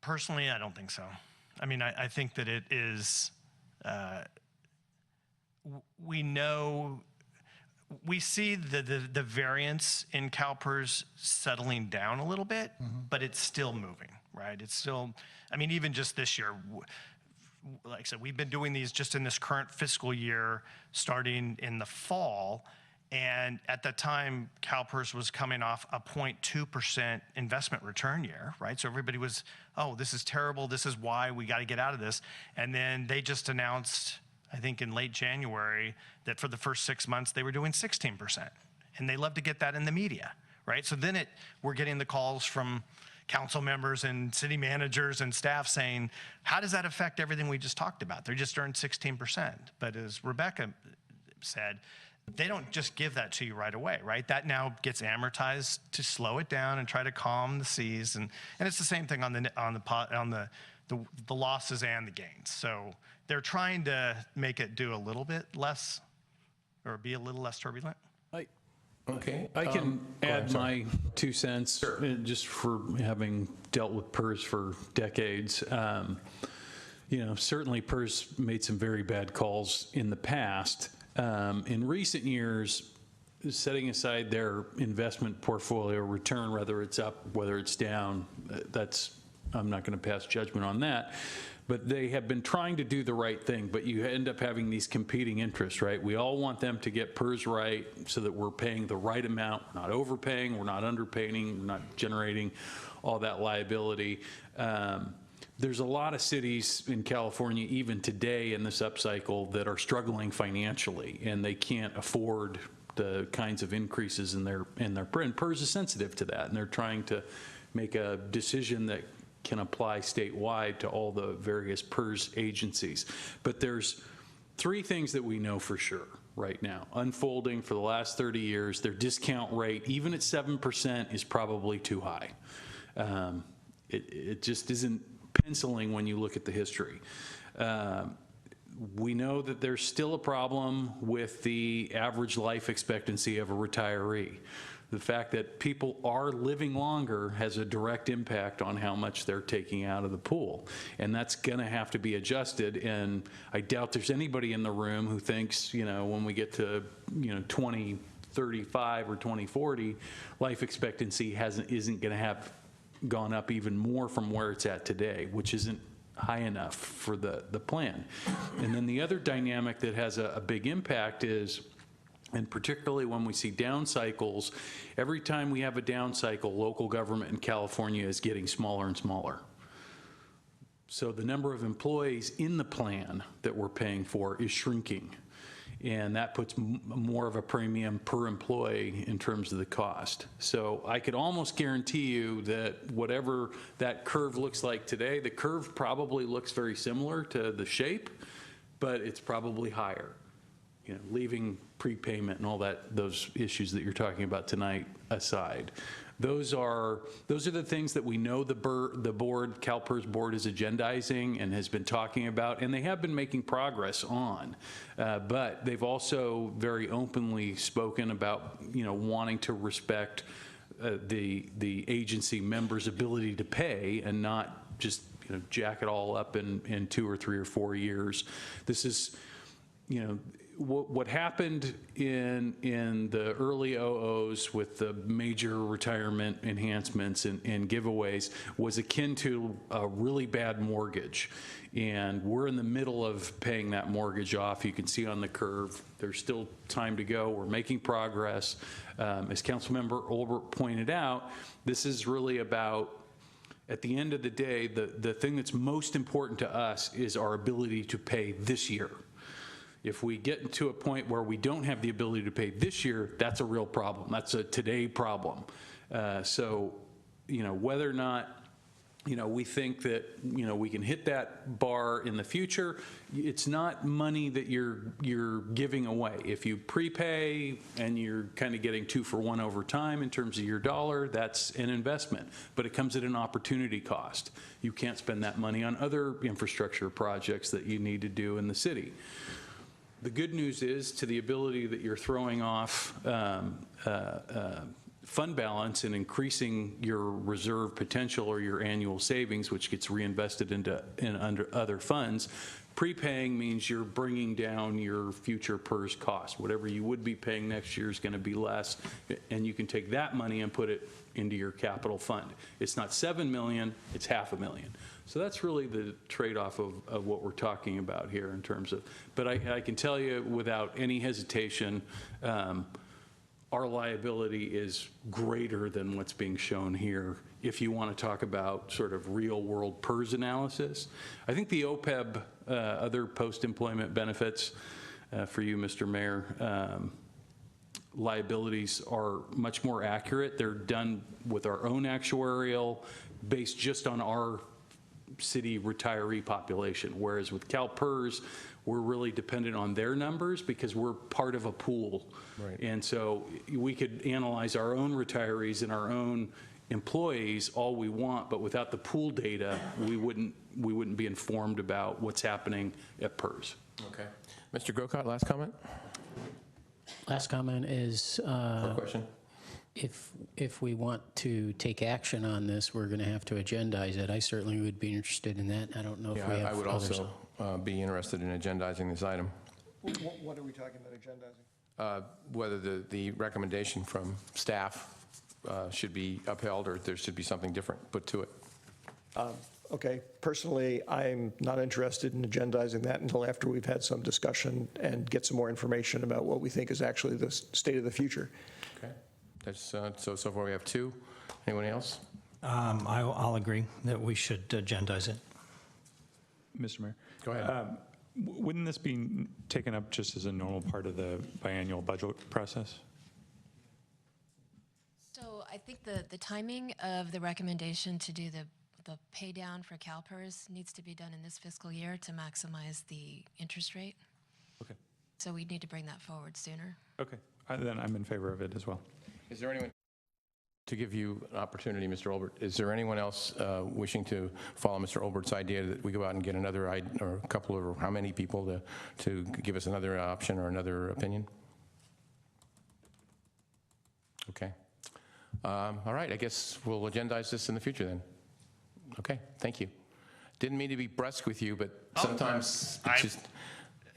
Personally, I don't think so. I mean, I think that it is, we see the variance in CalPERS settling down a little bit, but it's still moving, right? It's still, I mean, even just this year, like I said, we've been doing these just in this current fiscal year, starting in the fall. And at that time, CalPERS was coming off a 0.2% investment return year, right? So everybody was, oh, this is terrible. This is why we got to get out of this. And then they just announced, I think in late January, that for the first 6 months, they were doing 16%. And they love to get that in the media, right? So then we're getting the calls from council members and city managers and staff saying, how does that affect everything we just talked about? They just earned 16%. But as Rebecca said, they don't just give that to you right away, right? That now gets amortized to slow it down and try to calm the seas, and it's the same thing on the losses and the gains. So they're trying to make it do a little bit less, or be a little less turbulent. Okay. I can go ahead, add sorry. my 2 cents, just for having dealt with PERS for decades. Certainly PERS made some very bad calls in the past. In recent years, setting aside their investment portfolio return, whether it's up, whether it's down, I'm not going to pass judgment on that. But they have been trying to do the right thing, but you end up having these competing interests, right? We all want them to get PERS right so that we're paying the right amount. We're not overpaying, we're not underpaying, we're not generating all that liability. There's a lot of cities in California, even today in this upcycle, that are struggling financially, and they can't afford the kinds of increases in their and PERS is sensitive to that, and they're trying to make a decision that can apply statewide to all the various PERS agencies. But there's 3 things that we know for sure right now. Unfolding for the last 30 years, their discount rate, even at 7%, is probably too high. It just isn't penciling when you look at the history. We know that there's still a problem with the average life expectancy of a retiree. The fact that people are living longer has a direct impact on how much they're taking out of the pool. And that's going to have to be adjusted. And I doubt there's anybody in the room who thinks, when we get to, 2035 or 2040, life expectancy isn't going to have gone up even more from where it's at today, which isn't high enough for the plan. And then the other dynamic that has a big impact is, and particularly when we see down cycles, every time we have a down cycle, local government in California is getting smaller and smaller. So the number of employees in the plan that we're paying for is shrinking. And that puts more of a premium per employee in terms of the cost. So I could almost guarantee you that whatever that curve looks like today, the curve probably looks very similar to the shape, but it's probably higher. Leaving prepayment and all those issues that you're talking about tonight aside. Those are the things that we know the board, CalPERS board, is agendizing and has been talking about, and they have been making progress on. But they've also very openly spoken about, wanting to respect the agency members' ability to pay and not just, jack it all up in 2 or 3 or 4 years. This is, what happened in the early 00s with the major retirement enhancements and giveaways was akin to a really bad mortgage. And we're in the middle of paying that mortgage off. You can see on the curve, there's still time to go. We're making progress. As Councilmember Olbert pointed out, this is really about, at the end of the day, the thing that's most important to us is our ability to pay this year. If we get to a point where we don't have the ability to pay this year, that's a real problem. That's a today problem. So, whether or not, we think that, we can hit that bar in the future, it's not money that you're giving away. If you prepay and you're kind of getting 2 for 1 over time in terms of your dollar, that's an investment, but it comes at an opportunity cost. You can't spend that money on other infrastructure projects that you need to do in the city. The good news is, to the ability that you're throwing off fund balance and increasing your reserve potential or your annual savings, which gets reinvested under other funds, prepaying means you're bringing down your future PERS cost. Whatever you would be paying next year is going to be less, and you can take that money and put it into your capital fund. It's not $7 million, it's $500,000. So that's really the trade-off of what we're talking about here in terms of, but I can tell you without any hesitation, our liability is greater than what's being shown here if you want to talk about sort of real-world PERS analysis. I think the OPEB, other post-employment benefits for you, Mr. Mayor, liabilities are much more accurate. They're done with our own actuarial based just on our city retiree population, whereas with CalPERS, we're really dependent on their numbers because we're part of a pool. Right. And so we could analyze our own retirees and our own employees all we want, but without the pool data, we wouldn't be informed about what's happening at PERS. Okay. Mr. Grocott, last comment? Last comment is, Or question? if we want to take action on this, we're going to have to agendize it. I certainly would be interested in that. I don't know if we Yeah, have I would others. also be interested in agendizing this item. What are we talking about agendizing? Whether the recommendation from staff should be upheld or there should be something different put to it. Okay, personally, I'm not interested in agendizing that until after we've had some discussion and get some more information about what we think is actually the state of the future. Okay. That's, so far we have 2. Anyone else? I'll agree that we should agendize it. Mr. Mayor? Go ahead. Wouldn't this be taken up just as a normal part of the biannual budget process? So I think the timing of the recommendation to do the pay down for CalPERS needs to be done in this fiscal year to maximize the interest rate. Okay. So we need to bring that forward sooner. Okay. Then I'm in favor of it as well. Is there anyone, to give you an opportunity, Mr. Olbert, is there anyone else wishing to follow Mr. Olbert's idea that we go out and get another, or a couple of, or how many people to give us another option or another opinion? Okay. All right, I guess we'll agendize this in the future then. Okay, thank you. Didn't mean to be brusque with you, but sometimes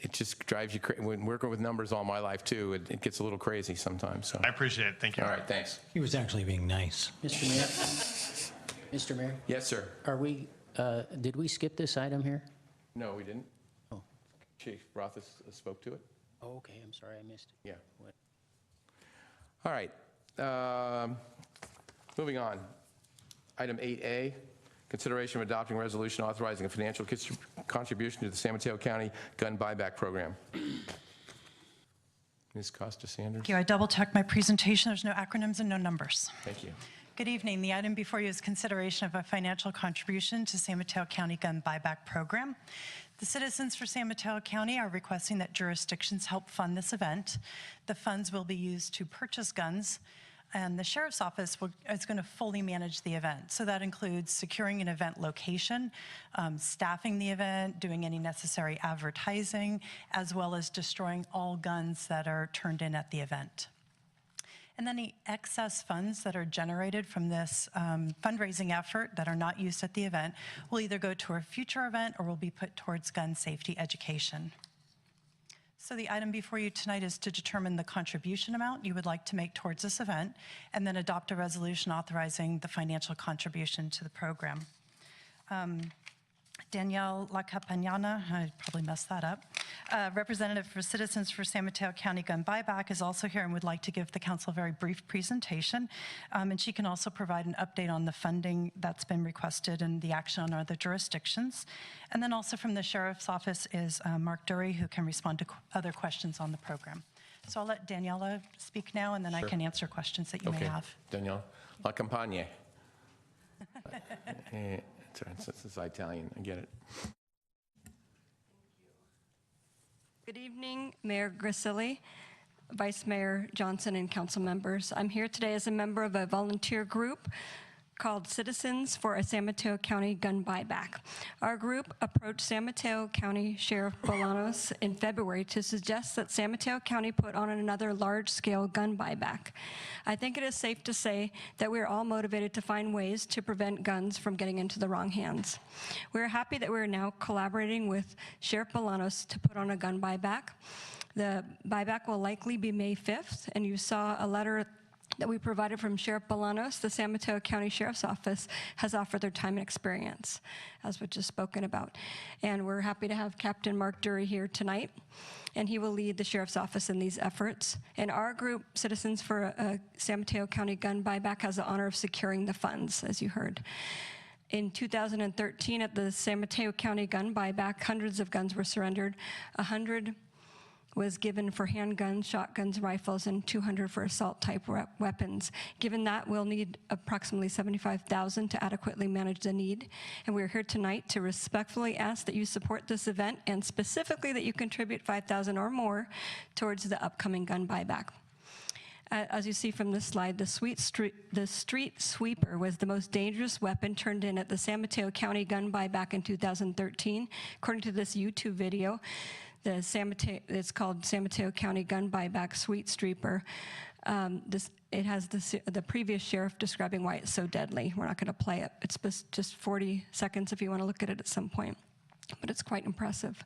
it just drives you crazy. When working with numbers all my life too, it gets a little crazy sometimes. So. I appreciate it. Thank you. All right, thanks. He was actually being nice. Mr. Mayor? Mr. Mayor, Yes, sir. are we, did we skip this item here? No, we didn't. Oh. Chief Rothus spoke to it. Oh, okay, I'm sorry, I missed it. Yeah. What? All right. Moving on. Item 8A, consideration of adopting a resolution authorizing a financial contribution to the San Mateo County Gun Buyback Program. Ms. Costa-Sanders. Thank you. I double-checked my presentation. There's no acronyms and no numbers. Thank you. Good evening. The item before you is consideration of a financial contribution to San Mateo County Gun Buyback Program. The citizens for San Mateo County are requesting that jurisdictions help fund this event. The funds will be used to purchase guns, and the Sheriff's Office is going to fully manage the event. So that includes securing an event location, staffing the event, doing any necessary advertising, as well as destroying all guns that are turned in at the event. And then the excess funds that are generated from this fundraising effort that are not used at the event will either go to a future event or will be put towards gun safety education. So the item before you tonight is to determine the contribution amount you would like to make towards this event, and then adopt a resolution authorizing the financial contribution to the program. Danielle Lacapagnana, I probably messed that up, representative for Citizens for San Mateo County Gun Buyback, is also here and would like to give the council a very brief presentation. And she can also provide an update on the funding that's been requested and the action on other jurisdictions. And then also from the Sheriff's Office is Mark Dury, who can respond to other questions on the program. So I'll let Daniela speak now, and then I can answer questions that you may have. Danielle, la campagna. It's Italian, I get it. Good evening, Mayor Grisilli, Vice Mayor Johnson, and council members. I'm here today as a member of a volunteer group called Citizens for a San Mateo County Gun Buyback. Our group approached San Mateo County Sheriff Bolanos in February to suggest that San Mateo County put on another large-scale gun buyback. I think it is safe to say that we are all motivated to find ways to prevent guns from getting into the wrong hands. We are happy that we are now collaborating with Sheriff Bolanos to put on a gun buyback. The buyback will likely be May 5th, and you saw a letter that we provided from Sheriff Bolanos. The San Mateo County Sheriff's Office has offered their time and experience, as was just spoken about. And we're happy to have Captain Mark Dury here tonight, and he will lead the Sheriff's Office in these efforts. And our group, Citizens for a San Mateo County Gun Buyback, has the honor of securing the funds, as you heard. In 2013, at the San Mateo County Gun Buyback, hundreds of guns were surrendered. 100 was given for handguns, shotguns, rifles, and 200 for assault-type weapons. Given that, we'll need approximately $75,000 to adequately manage the need. And we're here tonight to respectfully ask that you support this event, and specifically that you contribute $5,000 or more towards the upcoming gun buyback. As you see from this slide, the street sweeper was the most dangerous weapon turned in at the San Mateo County Gun Buyback in 2013. According to this YouTube video, it's called San Mateo County Gun Buyback Sweet Streeper. It has the previous sheriff describing why it's so deadly. We're not going to play it. It's just 40 seconds if you want to look at it at some point, but it's quite impressive.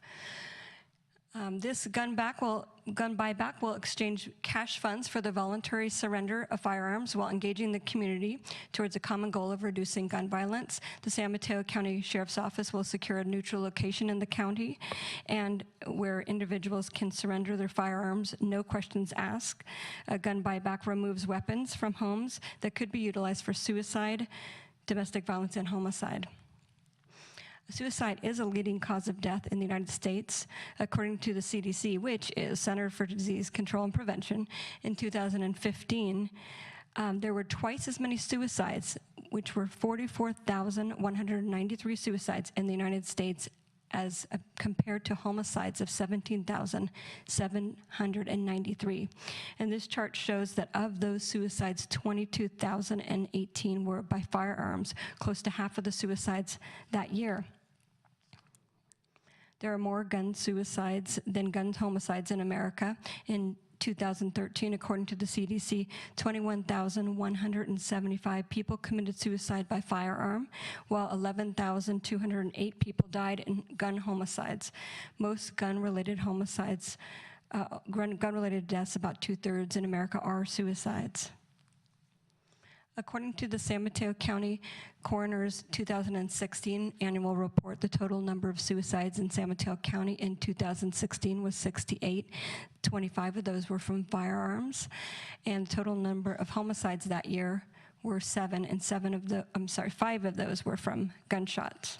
This gun buyback will exchange cash funds for the voluntary surrender of firearms while engaging the community towards a common goal of reducing gun violence. The San Mateo County Sheriff's Office will secure a neutral location in the county and where individuals can surrender their firearms, no questions asked. A gun buyback removes weapons from homes that could be utilized for suicide, domestic violence, and homicide. Suicide is a leading cause of death in the United States, according to the CDC, which is Center for Disease Control and Prevention. In 2015, there were twice as many suicides, which were 44,193 suicides in the United States as compared to homicides of 17,793. And this chart shows that of those suicides, 22,018 were by firearms, close to half of the suicides that year. There are more gun suicides than gun homicides in America. In 2013, according to the CDC, 21,175 people committed suicide by firearm, while 11,208 people died in gun homicides. Most gun-related homicides, gun-related deaths, about 2/3 in America, are suicides. According to the San Mateo County Coroner's 2016 annual report, the total number of suicides in San Mateo County in 2016 was 68. 25 of those were from firearms, and the total number of homicides that year were 7, and 5 of those were from gunshots.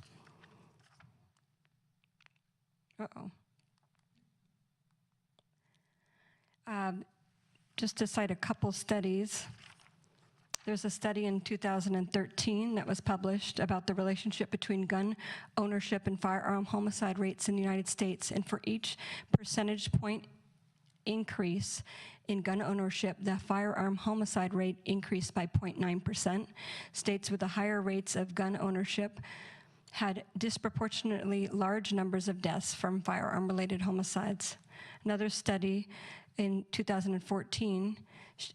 Just to cite a couple studies. There's a study in 2013 that was published about the relationship between gun ownership and firearm homicide rates in the United States. And for each percentage point increase in gun ownership, the firearm homicide rate increased by 0.9%. States with the higher rates of gun ownership had disproportionately large numbers of deaths from firearm-related homicides. Another study in 2014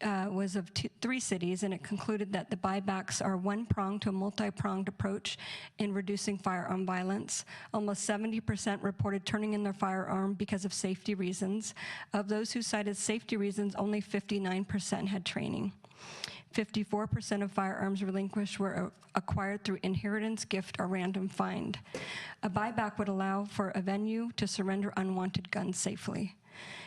was of 3 cities, and it concluded that the buybacks are one-pronged to a multi-pronged approach in reducing firearm violence. Almost 70% reported turning in their firearm because of safety reasons. Of those who cited safety reasons, only 59% had training. 54% of firearms relinquished were acquired through inheritance, gift, or random find. A buyback would allow for a venue to surrender unwanted guns safely.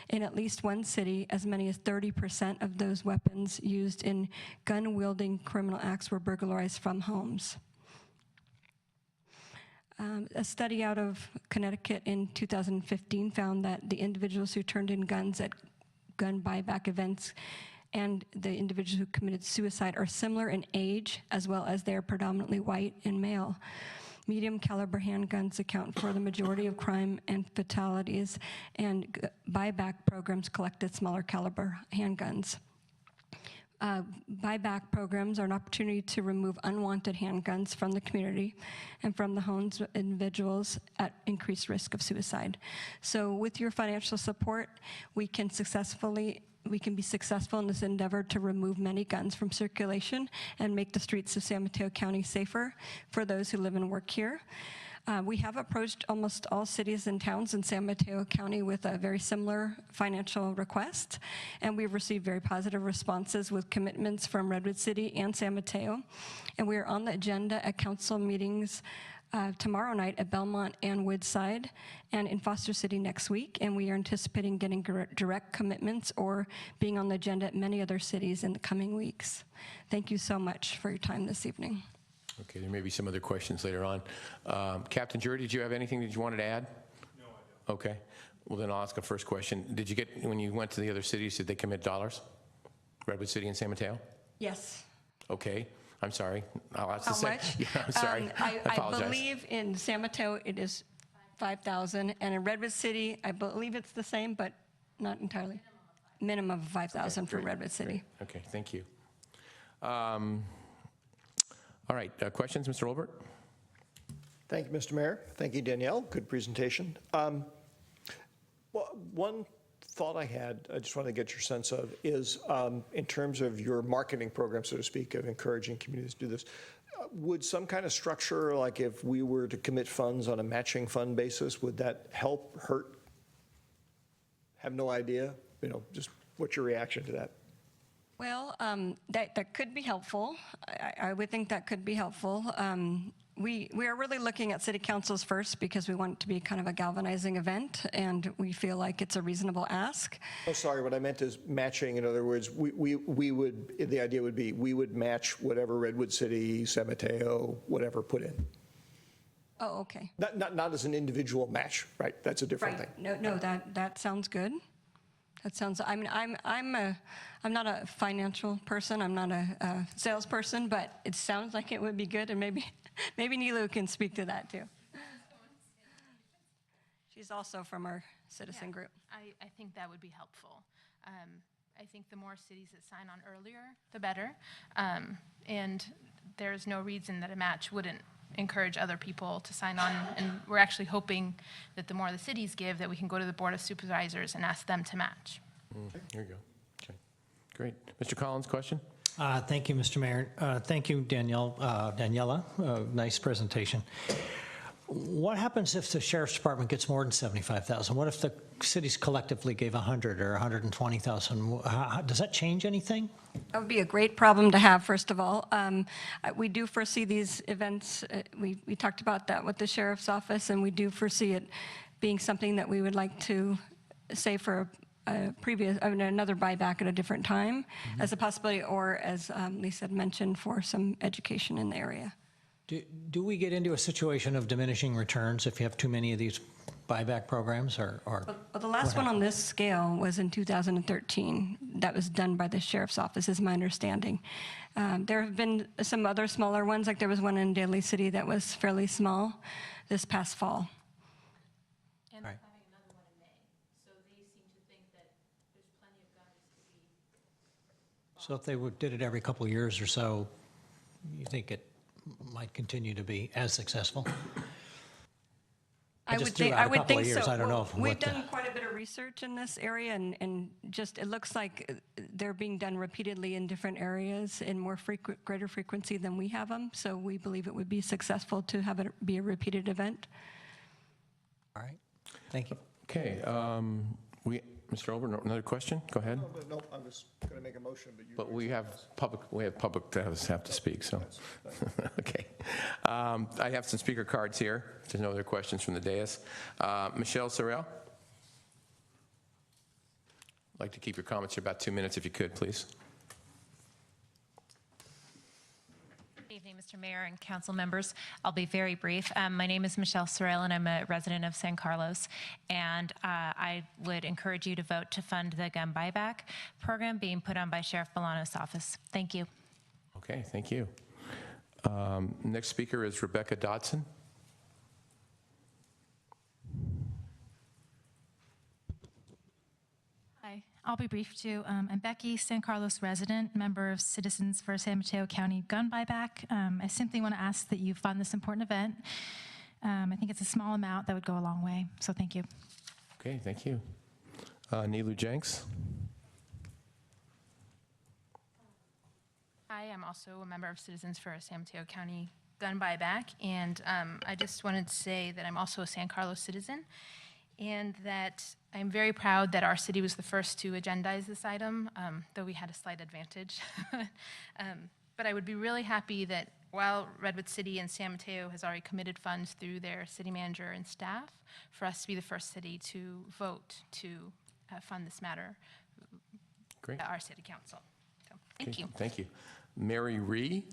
In at least one city, as many as 30% of those weapons used in gun-wielding criminal acts were burglarized from homes. A study out of Connecticut in 2015 found that the individuals who turned in guns at gun buyback events and the individuals who committed suicide are similar in age, as well as they are predominantly white and male. Medium caliber handguns account for the majority of crime and fatalities, and buyback programs collected smaller caliber handguns. Buyback programs are an opportunity to remove unwanted handguns from the community and from the homes of individuals at increased risk of suicide. So with your financial support, we can be successful in this endeavor to remove many guns from circulation and make the streets of San Mateo County safer for those who live and work here. We have approached almost all cities and towns in San Mateo County with a very similar financial request, and we've received very positive responses with commitments from Redwood City and San Mateo. And we are on the agenda at council meetings tomorrow night at Belmont and Woodside, and in Foster City next week, and we are anticipating getting direct commitments or being on the agenda at many other cities in the coming weeks. Thank you so much for your time this evening. Okay, there may be some other questions later on. Captain Jury, did you have anything that you wanted to add? No, I don't. Okay. Well, then I'll ask a first question. Did you get, when you went to the other cities, did they commit dollars? Redwood City and San Mateo? Yes. Okay. I'm sorry. I'll ask How the much? Yeah, I'm sorry. I apologize. believe in San Mateo it is 5,000, and in Redwood City, I believe it's the same, but not entirely. Minimum of 5,000 for Great, Redwood City. great. Okay, thank you. All right, questions, Mr. Olbert? Thank you, Mr. Mayor. Thank you, Danielle. Good presentation. One thought I had, I just wanted to get your sense of, is in terms of your marketing program, so to speak, of encouraging communities to do this, would some kind of structure, like if we were to commit funds on a matching fund basis, would that help, hurt? Have no idea? You know, just what's your reaction to that? Well, that could be helpful. I would think that could be helpful. We are really looking at city councils first because we want it to be kind of a galvanizing event, and we feel like it's a reasonable ask. Oh, sorry, what I meant is matching. In other words, we would, the idea would be we would match whatever Redwood City, San Mateo, whatever put in. Oh, okay. Not as an individual match, right? That's a different Right. thing. No, that sounds good. That sounds, I mean, I'm not a financial person, I'm not a salesperson, but it sounds like it would be good, and maybe Nilu can speak to that too. She's also from our citizen group. I think that would be helpful. I think the more cities that sign on earlier, the better. And there's no reason that a match wouldn't encourage other people to sign on. And we're actually hoping that the more the cities give, that we can go to the Board of Supervisors and ask them to match. There you go. Okay, great. Mr. Collins, question? Thank you, Mr. Mayor. Thank you, Daniela. Nice presentation. What happens if the Sheriff's Department gets more than $75,000? What if the cities collectively gave 100 or 120,000? Does that change anything? That would be a great problem to have, first of all. We do foresee these events, we talked about that with the Sheriff's Office, and we do foresee it being something that we would like to say for another buyback at a different time as a possibility, or as Lisa had mentioned, for some education in the area. Do we get into a situation of diminishing returns if you have too many of these buyback programs, or Well, the last one on this scale was in 2013. That was done by the Sheriff's Office, is my understanding. There have been some other smaller ones, like there was one in Daly City that was fairly small this past fall. And Right. having another one in May. So they seem to think that there's plenty of guns to be. so if they did it every couple of years or so, you think it might continue to be as successful? I just would threw think, out a I would couple of think years. so. I don't know Well, if we've what the- done quite a bit of research in this area, and just it looks like they're being done repeatedly in different areas in more greater frequency than we have them. So we believe it would be successful to have it be a repeated event. All right, thank you. Okay, Mr. Olbert, another question? Go ahead. No, I'm just going to make a motion, but you. But we have public that have to speak, so. Okay. I have some speaker cards here. If there's no other questions from the dais. Michelle Sorrell? I'd like to keep your comments here about 2 minutes if you could, please. Good evening, Mr. Mayor and council members. I'll be very brief. My name is Michelle Sorrell, and I'm a resident of San Carlos. And I would encourage you to vote to fund the gun buyback program being put on by Sheriff Bolano's office. Thank you. Okay, thank you. Next speaker is Rebecca Dodson. Hi, I'll be brief too. I'm Becky, San Carlos resident, member of Citizens for San Mateo County Gun Buyback. I simply want to ask that you fund this important event. I think it's a small amount that would go a long way, so thank you. Okay, thank you. Nilu Jenks. Hi, I'm also a member of Citizens for San Mateo County Gun Buyback, and I just wanted to say that I'm also a San Carlos citizen, and that I'm very proud that our city was the first to agendize this item, though we had a slight advantage. But I would be really happy that while Redwood City and San Mateo has already committed funds through their city manager and staff, for us to be the first city to vote to fund this matter Great. at our city council. So, thank you. Thank you. Mary Ree.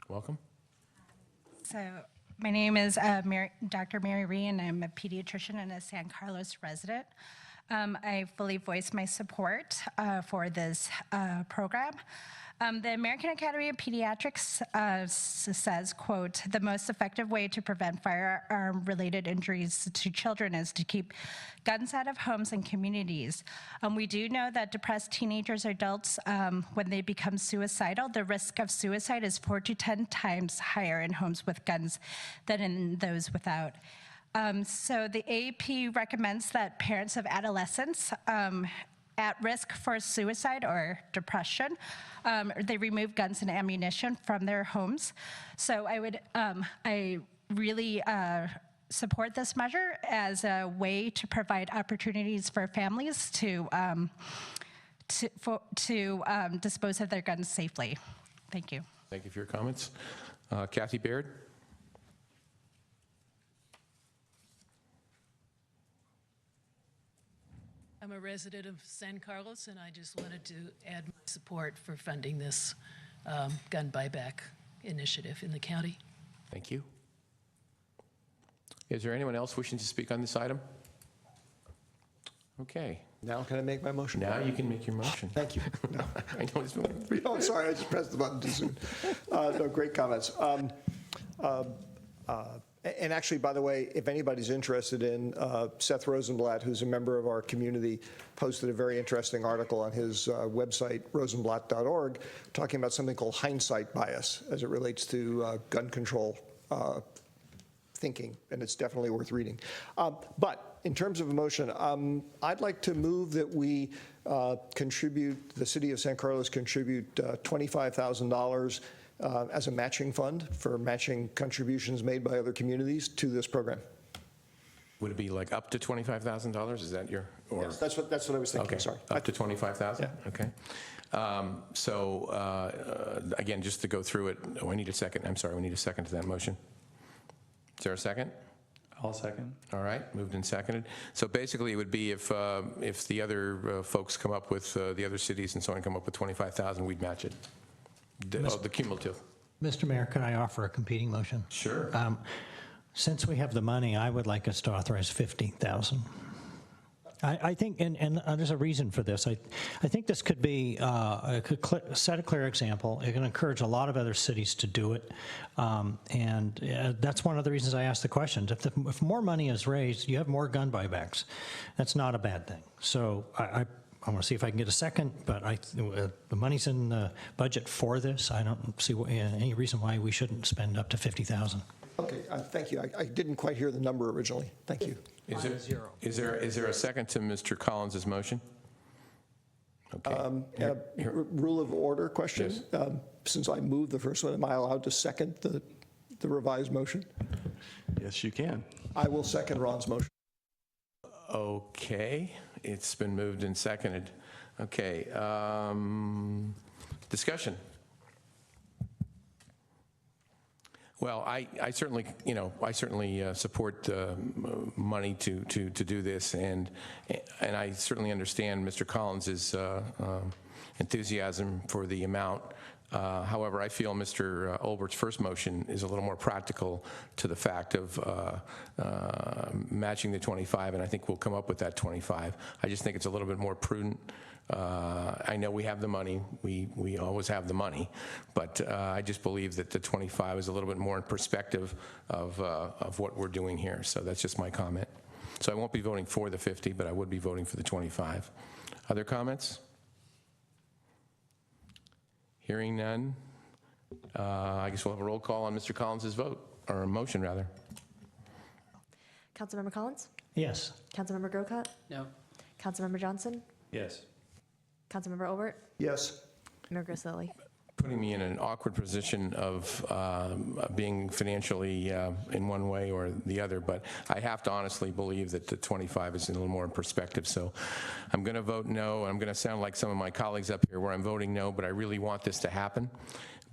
Welcome. So my name is Dr. Mary Ree, and I'm a pediatrician and a San Carlos resident. I fully voice my support for this program. The American Academy of Pediatrics says, quote, "The most effective way to prevent firearm-related injuries to children is to keep guns out of homes and communities." We do know that depressed teenagers or adults, when they become suicidal, the risk of suicide is 4 to 10 times higher in homes with guns than in those without. So the AAP recommends that parents of adolescents at risk for suicide or depression, they remove guns and ammunition from their homes. So I really support this measure as a way to provide opportunities for families to dispose of their guns safely. Thank you. Thank you for your comments. Kathy Baird. I'm a resident of San Carlos, and I just wanted to add my support for funding this gun buyback initiative in the county. Thank you. Is there anyone else wishing to speak on this item? Okay. Now can I make my motion? Now you can make your motion. Thank you. No. I know it's been. Oh, sorry, I just pressed the button too soon. No, great comments. And actually, by the way, if anybody's interested in, Seth Rosenblatt, who's a member of our community, posted a very interesting article on his website, rosenblatt.org, talking about something called hindsight bias as it relates to gun control thinking, and it's definitely worth reading. But in terms of a motion, I'd like to move that we contribute, the city of San Carlos contribute $25,000 as a matching fund for matching contributions made by other communities to this program. Would it be like up to $25,000? Is that your? Or? Yes, that's what I was thinking. Okay. Sorry. Up to $25,000. Yeah. Okay. Again, just to go through it, we need a second. I'm sorry, we need a second to that motion. Is there a second? I'll second. All right, moved and seconded. So basically, it would be if the other folks come up with the other cities and so on come up with 25,000, we'd match it. The cumulative. Mr. Mayor, could I offer a competing motion? Sure. Since we have the money, I would like us to authorize 50,000. I think, and there's a reason for this. I think this could be set a clear example. It can encourage a lot of other cities to do it, and that's one of the reasons I asked the questions. If more money is raised, you have more gun buybacks. That's not a bad thing. So I want to see if I can get a second, but the money's in the budget for this. I don't see any reason why we shouldn't spend up to 50,000. Okay, thank you. I didn't quite hear the number originally. Thank you. Is there a second to Mr. Collins' motion? Okay. Rule of order question. Yes. Since I moved the first one, am I allowed to second the the revised motion? Yes, you can. I will second Ron's motion. Okay, it's been moved and seconded. Okay, discussion. Well, I certainly, I certainly support money to do this, and I certainly understand Mr. Collins's enthusiasm for the amount. However, I feel Mr. Olbert's first motion is a little more practical to the fact of matching the 25, and I think we'll come up with that 25. I just think it's a little bit more prudent. I know we have the money, we always have the money, but I just believe that the 25 is a little bit more in perspective of what we're doing here. So that's just my comment. So I won't be voting for the 50, but I would be voting for the 25. Other comments? Hearing none, I guess we'll have a roll call on Mr. Collins's vote, or motion rather. Councilmember Collins? Yes. Councilmember Grocott? No. Councilmember Johnson? Yes. Councilmember Obert? Yes. Mayor Grisilli? Putting me in an awkward position of being financially in one way or the other, but I have to honestly believe that the 25 is a little more in perspective. So I'm going to vote no. I'm going to sound like some of my colleagues up here where I'm voting no, but I really want this to happen.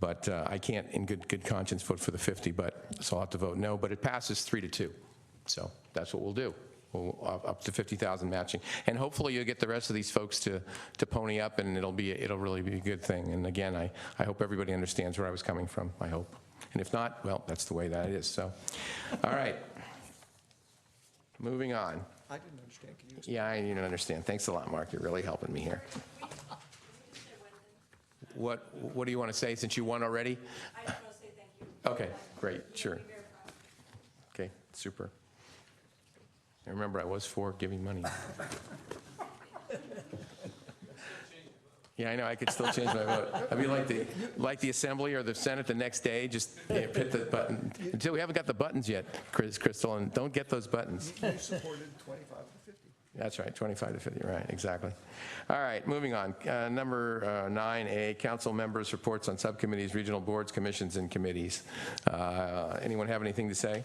But I can't in good conscience vote for the 50, so I'll have to vote no. But it passes 3-2. So that's what we'll do. Up to 50,000 matching, and hopefully you'll get the rest of these folks to pony up, and it'll really be a good thing. And again, I hope everybody understands where I was coming from. I hope, and if not, well, that's the way that it is. So, all right, moving on. I didn't understand. Can you Yeah, I didn't understand. Thanks a lot, Mark. You're really helping me here. What do you want to say since you won already? I just want to say thank you. Okay, great, sure. Okay, super. I remember I was for giving money. Yeah, I know, I could still change my vote. I'd be like the Assembly or the Senate the next day, just hit the button. Until we haven't got the buttons yet, Crystal, and don't get those buttons. You supported 25 to 50. That's right, 25 to 50, right, exactly. All right, moving on. Number 9A, council members' reports on subcommittees, regional boards, commissions, and committees. Anyone have anything to say?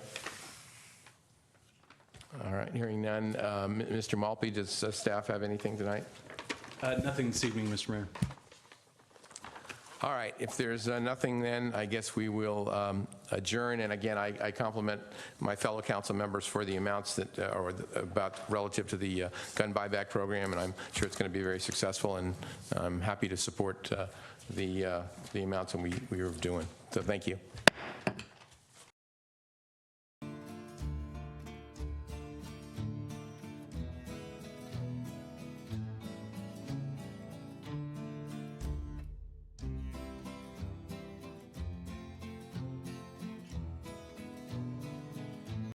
All right, hearing none. Mr. Maltby, does staff have anything tonight? Nothing this evening, Mr. Mayor. All right, if there's nothing, then I guess we will adjourn. And again, I compliment my fellow council members for the amounts that are about relative to the gun buyback program, and I'm sure it's going to be very successful. And I'm happy to support the amounts that we are doing. So thank you.